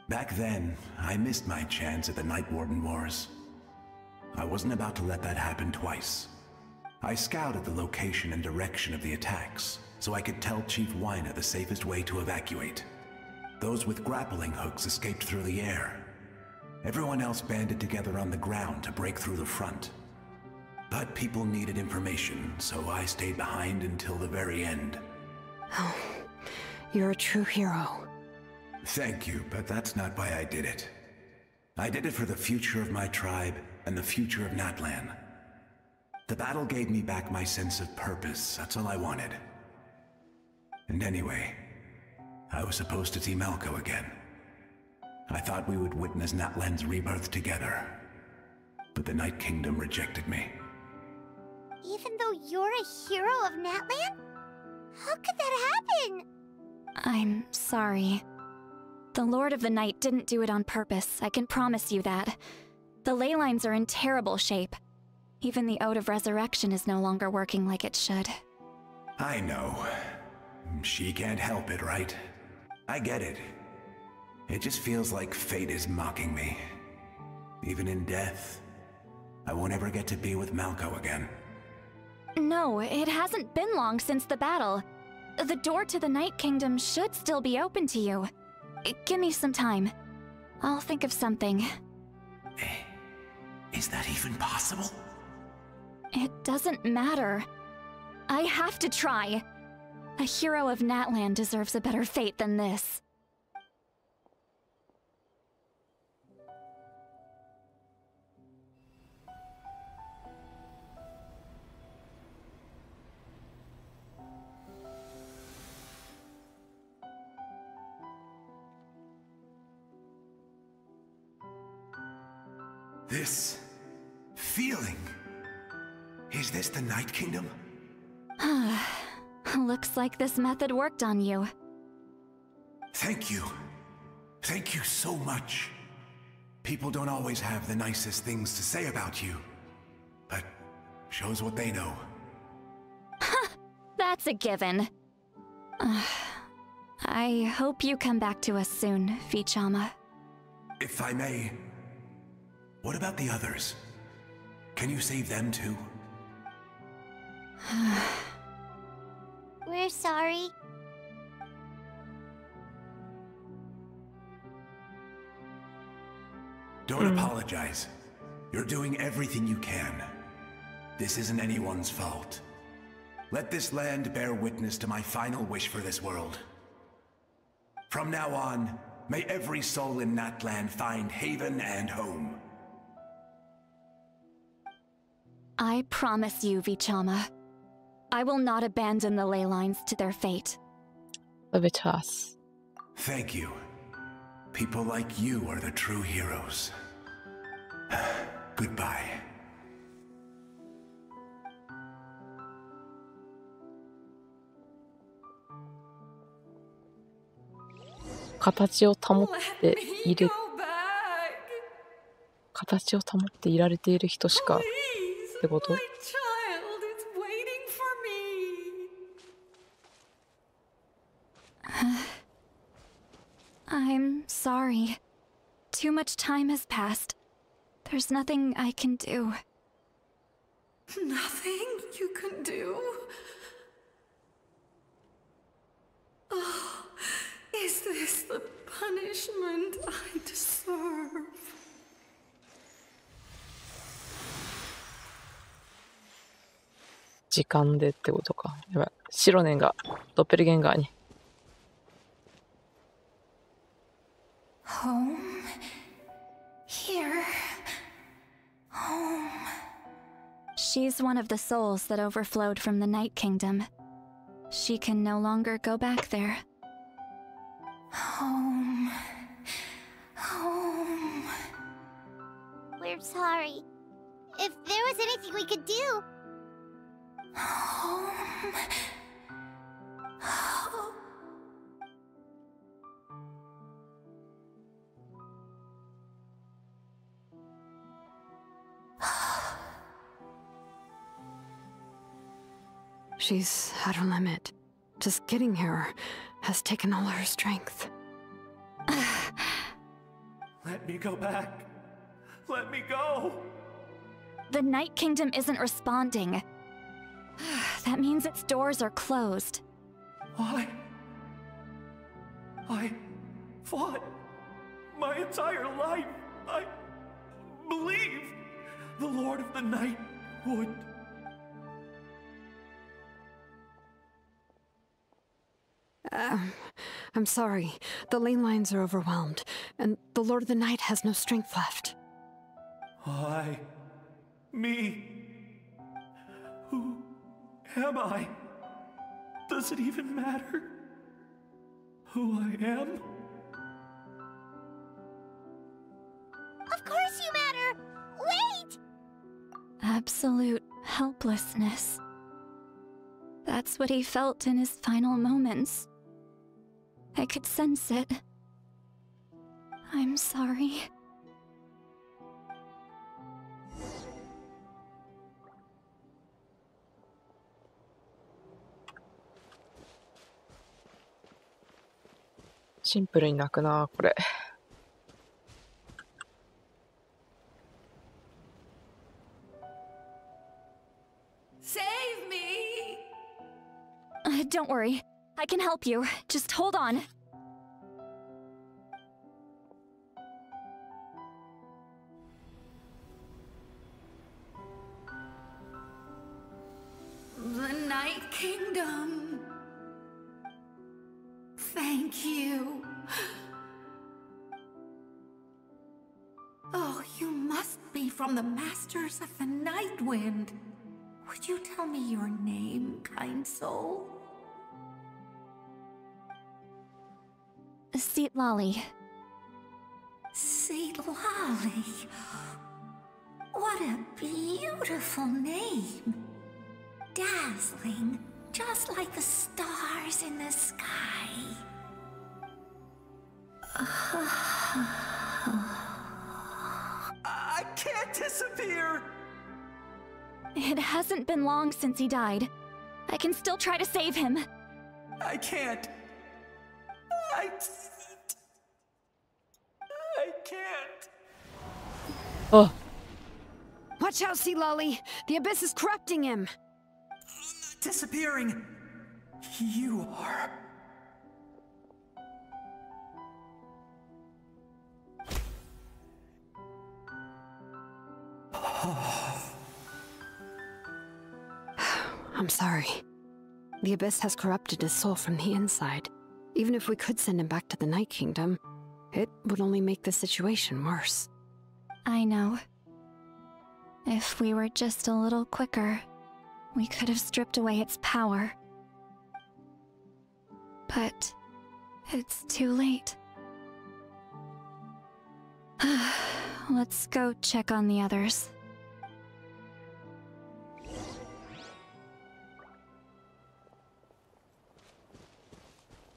Back then, I missed my chance at the Night Warden Wars. I wasn't about to let that happen twice. I scouted the location and direction of the attacks, so I could tell Chief Wyna the safest way to evacuate. Those with grappling hooks escaped through the air. Everyone else banded together on the ground to break through the front. But people needed information, so I stayed behind until the very end. Oh, you're a true hero. Thank you, but that's not why I did it. I did it for the future of my tribe and the future of Natlan. The battle gave me back my sense of purpose, that's all I wanted. And anyway, I was supposed to see Malco again. I thought we would witness Natlan's rebirth together. But the Night Kingdom rejected me. Even though you're a hero of Natlan? How could that happen? I'm sorry. The Lord of the Night didn't do it on purpose, I can promise you that. The ley lines are in terrible shape. Even the Ode of Resurrection is no longer working like it should. I know. She can't help it, right? I get it. It just feels like fate is mocking me. Even in death, I won't ever get to be with Malco again. No, it hasn't been long since the battle. The door to the Night Kingdom should still be open to you. Give me some time. I'll think of something. Is that even possible? It doesn't matter. I have to try. A hero of Natlan deserves a better fate than this. This feeling. Is this the Night Kingdom? Looks like this method worked on you. Thank you. Thank you so much. People don't always have the nicest things to say about you, but shows what they know. That's a given. I hope you come back to us soon, Vichama. If I may, what about the others? Can you save them too? We're sorry. Don't apologize. You're doing everything you can. This isn't anyone's fault. Let this land bear witness to my final wish for this world. From now on, may every soul in Natlan find haven and home. I promise you, Vichama. I will not abandon the ley lines to their fate. Leave it to us. Thank you. People like you are the true heroes. Goodbye.形を保っている。形を保っていられている人しかってこと？ I'm sorry. Too much time has passed. There's nothing I can do. Nothing you can do? Oh, is this the punishment I deserve? 時間でってことか。やばい。白年がドッペルゲンガーに。Home. Here. Home. She's one of the souls that overflowed from the Night Kingdom. She can no longer go back there. Home. Home. We're sorry. If there was anything we could do... Home. Home. She's at her limit. Just getting here has taken all her strength. Let me go back. Let me go. The Night Kingdom isn't responding. That means its doors are closed. I fought my entire life. I believed the Lord of the Night would. I'm sorry. The ley lines are overwhelmed, and the Lord of the Night has no strength left. Me. Who am I? Does it even matter who I am? Of course you matter! Wait! Absolute helplessness. That's what he felt in his final moments. I could sense it. I'm sorry. Simple に泣くな、これ。Save me! Don't worry. I can help you. Just hold on. The Night Kingdom. Thank you. Oh, you must be from the Masters of the Night Wind. Would you tell me your name, kind soul? Seatlolly. Seatlolly. What a beautiful name. Dazzling, just like the stars in the sky. I can't disappear! It hasn't been long since he died. I can still try to save him. I can't. I can't. Oh. Watch out, Sea Lolly! The abyss is corrupting him! Disappearing. You are. I'm sorry. The abyss has corrupted his soul from the inside. Even if we could send him back to the Night Kingdom, it would only make the situation worse. I know. If we were just a little quicker, we could have stripped away its power. But it's too late. Let's go check on the others.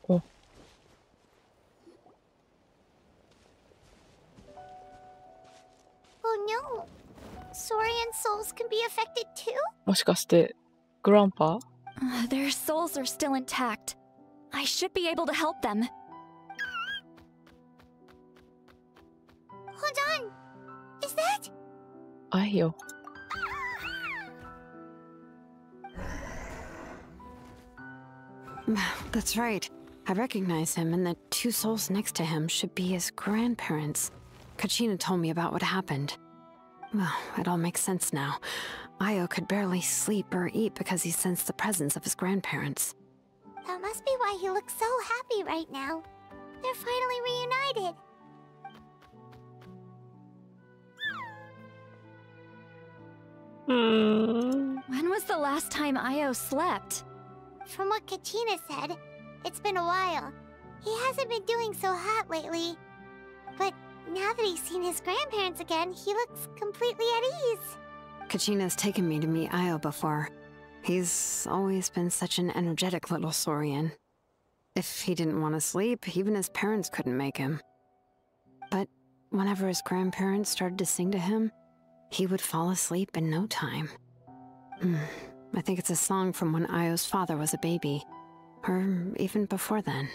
Oh. Oh souls can be affected too? もしかして、グランパ Their souls are still intact. I should be able to help them. Hold on. Is that? あいよ。That's right. I recognize him, and the two souls next to him should be his grandparents. Kachina told me about what happened. Well, it all makes sense now. Io could barely sleep or eat because he sensed the presence of his grandparents. That must be why he looks so happy right now. They're finally reunited. When was the last time Io slept? From what Kachina said, it's been a while. He hasn't been doing so hot lately. But now that he's seen his grandparents again, he looks completely at ease. Kachina's taken me to meet Io before. He's always been such an energetic little Saurian. If he didn't want to sleep, even his parents couldn't make him. But whenever his grandparents started to sing to him, he would fall asleep in no time. I think it's a song from when Io's father was a baby. Or even before then.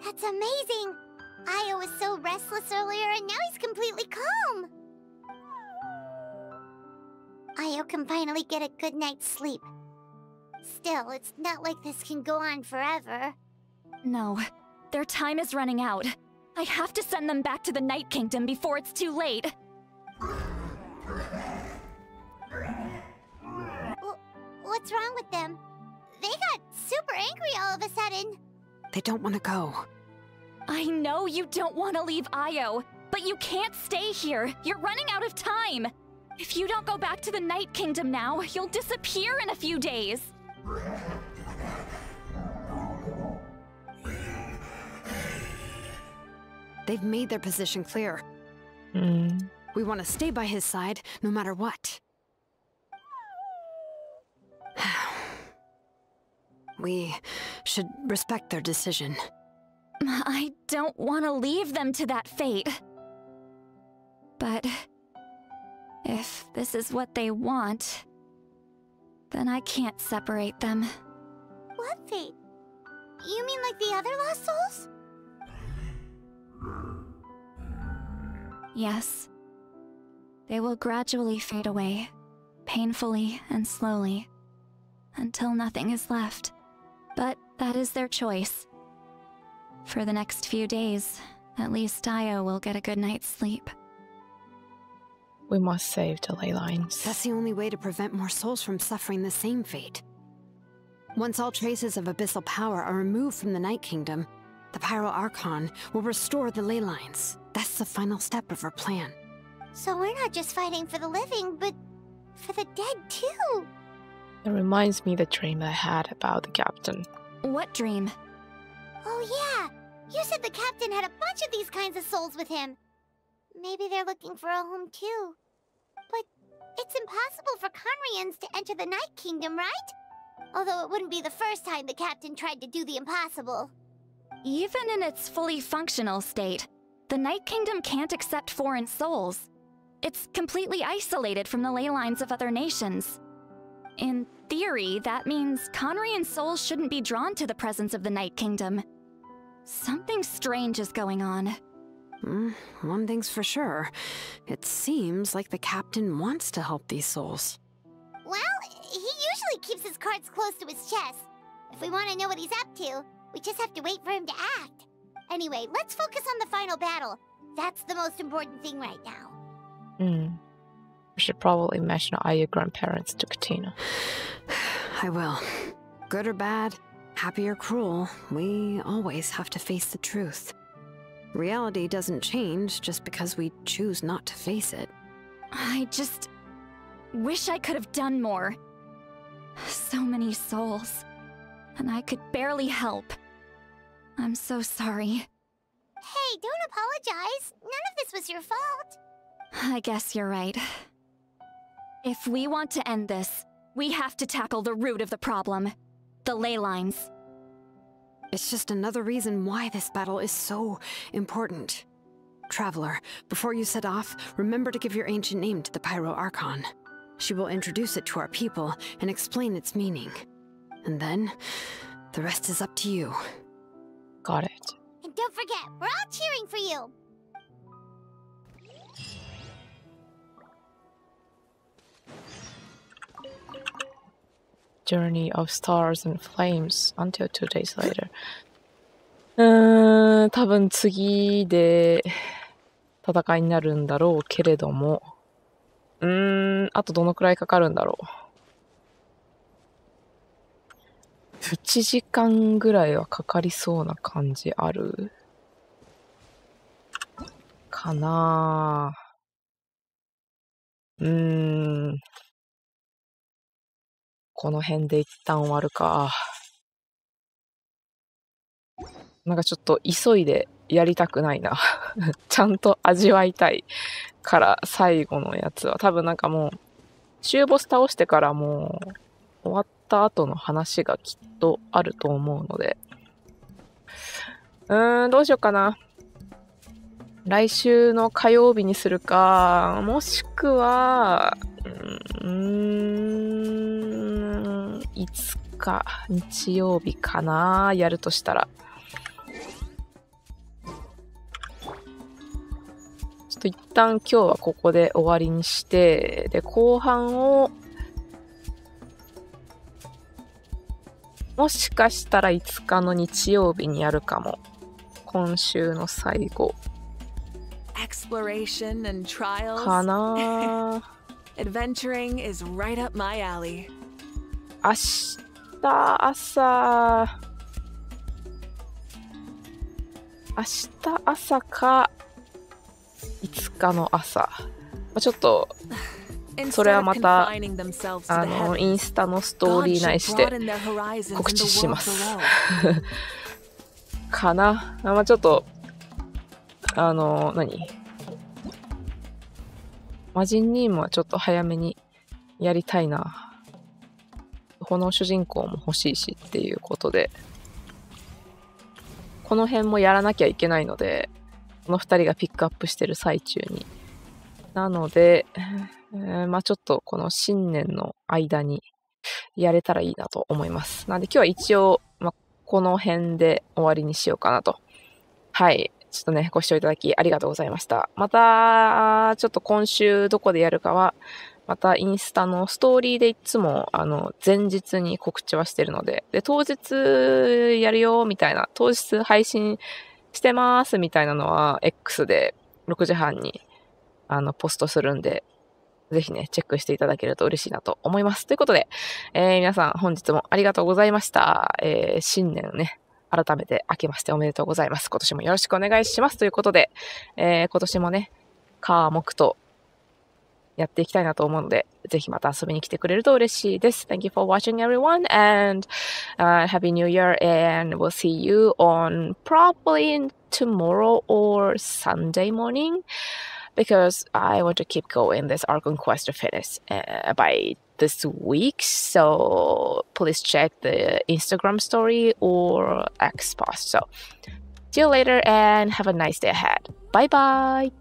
That's amazing! Io was so restless earlier and now he's completely calm! Io can finally get a good night's sleep. Still, it's not like this can go on forever. No, their time is running out. I have to send them back to the Night Kingdom before it's too late. What's wrong with them? They got super angry all of a sudden. They don't want to go. I know you don't want to leave Io, but you can't stay here. You're running out of time. If you don't go back to the Night Kingdom now, you'll disappear in a few days. They've made their position clear. We want to stay by his side, no matter what. We should respect their decision. I don't want to leave them to that fate. But if this is what they want, then I can't separate them. What fate? You mean like the other lost souls? Yes. They will gradually fade away, painfully and slowly, until nothing is left. But that is their choice. For the next few days, at least Io will get a good night's sleep. We must save the ley lines. That's the only way to prevent more souls from suffering the same fate. Once all traces of abyssal power are removed from the Night Kingdom, the Pyro Archon will restore the ley lines. That's the final step of our plan. So we're not just fighting for the living, but for the dead too. It reminds me of the dream I had about the captain. What dream? Oh yeah! You said the captain had a bunch of these kinds of souls with him. Maybe they're looking for a home too. But it's impossible for Conrians to enter the Night Kingdom, right? Although it wouldn't be the first time the captain tried to do the impossible. Even in its fully functional state, the Night Kingdom can't accept foreign souls. It's completely isolated from the ley lines of other nations. In theory, that means Conrian souls shouldn't be drawn to the presence of the Night Kingdom. Something strange is going on. One thing's for sure. It seems like the captain wants to help these souls. Well, he usually keeps his cards close to his chest. If we want to know what he's up to, we just have to wait for him to act. Anyway, let's focus on the final battle. That's the most important thing right now. We should probably mention Io grandparents to Katina. I will. Good or bad, happy or cruel, we always have to face the truth. Reality doesn't change just because we choose not to face it. I just wish I could have done more. So many souls, and I could barely help. I'm so sorry. Hey, don't apologize. None of this was your fault. I guess you're right. If we want to end this, we have to tackle the root of the problem. The ley lines. It's just another reason why this battle is so important. traveler, before you set off, remember to give your ancient name to the Pyro Archon. She will introduce it to our people and explain its meaning. And then, the rest is up to you. Got it. And don't forget, we're all cheering for you. Journey of Stars and Flames until 2 days later. 多分次で戦いになるんだろうけれども、あとどのくらいかかるんだろう。1時間ぐらいはかかりそうな感じあるかなぁ。この辺で一旦終わるか。なんかちょっと急いでやりたくないな。ちゃんと味わいたいから最後のやつは。多分なんかもう、終ボス倒してからもう終わった後の話がきっとあると思うので。どうしようかな。来週の火曜日にするか、もしくは、5日日曜日かな、やるとしたら。ちょっと一旦今日はここで終わりにして、で、後半を、もしかしたら5日の日曜日にやるかも。今週の最後。Exploration and trials. かなAdventuring is right up my alley. 明日朝か5日の朝。ちょっとそれはまたインスタのストーリー内して告知しますかな。ちょっと魔人ニームはちょっと早めにやりたいな。この主人公も欲しいしっていうことで、この辺もやらなきゃいけないので、この2人がピックアップしてる最中に。なので、ちょっとこの新年の間にやれたらいいなと思います。なので今日は一応、この辺で終わりにしようかなと。はい。ちょっとね、ご視聴いただきありがとうございました。また、ちょっと今週どこでやるかは、またインスタのストーリーでいつも、前日に告知はしてるので、で、当日やるよ、みたいな、当日配信してます、みたいなのは、X で6時半に、ポストするんで、ぜひね、チェックしていただけると嬉しいなと思います。ということで、皆さん本日もありがとうございました。新年ね、改めて明けましておめでとうございます。今年もよろしくお願いします。ということで、今年もね、火木とやっていきたいなと思うので、ぜひまた遊びに来てくれると嬉しいです。Thank you for watching everyone and Happy New Year and we'll see you on probably tomorrow or Sunday morning because I want to keep going this Archon Quest to finish by this week, so please check the Instagram story or X post. So see you later and have a nice day ahead. Bye bye.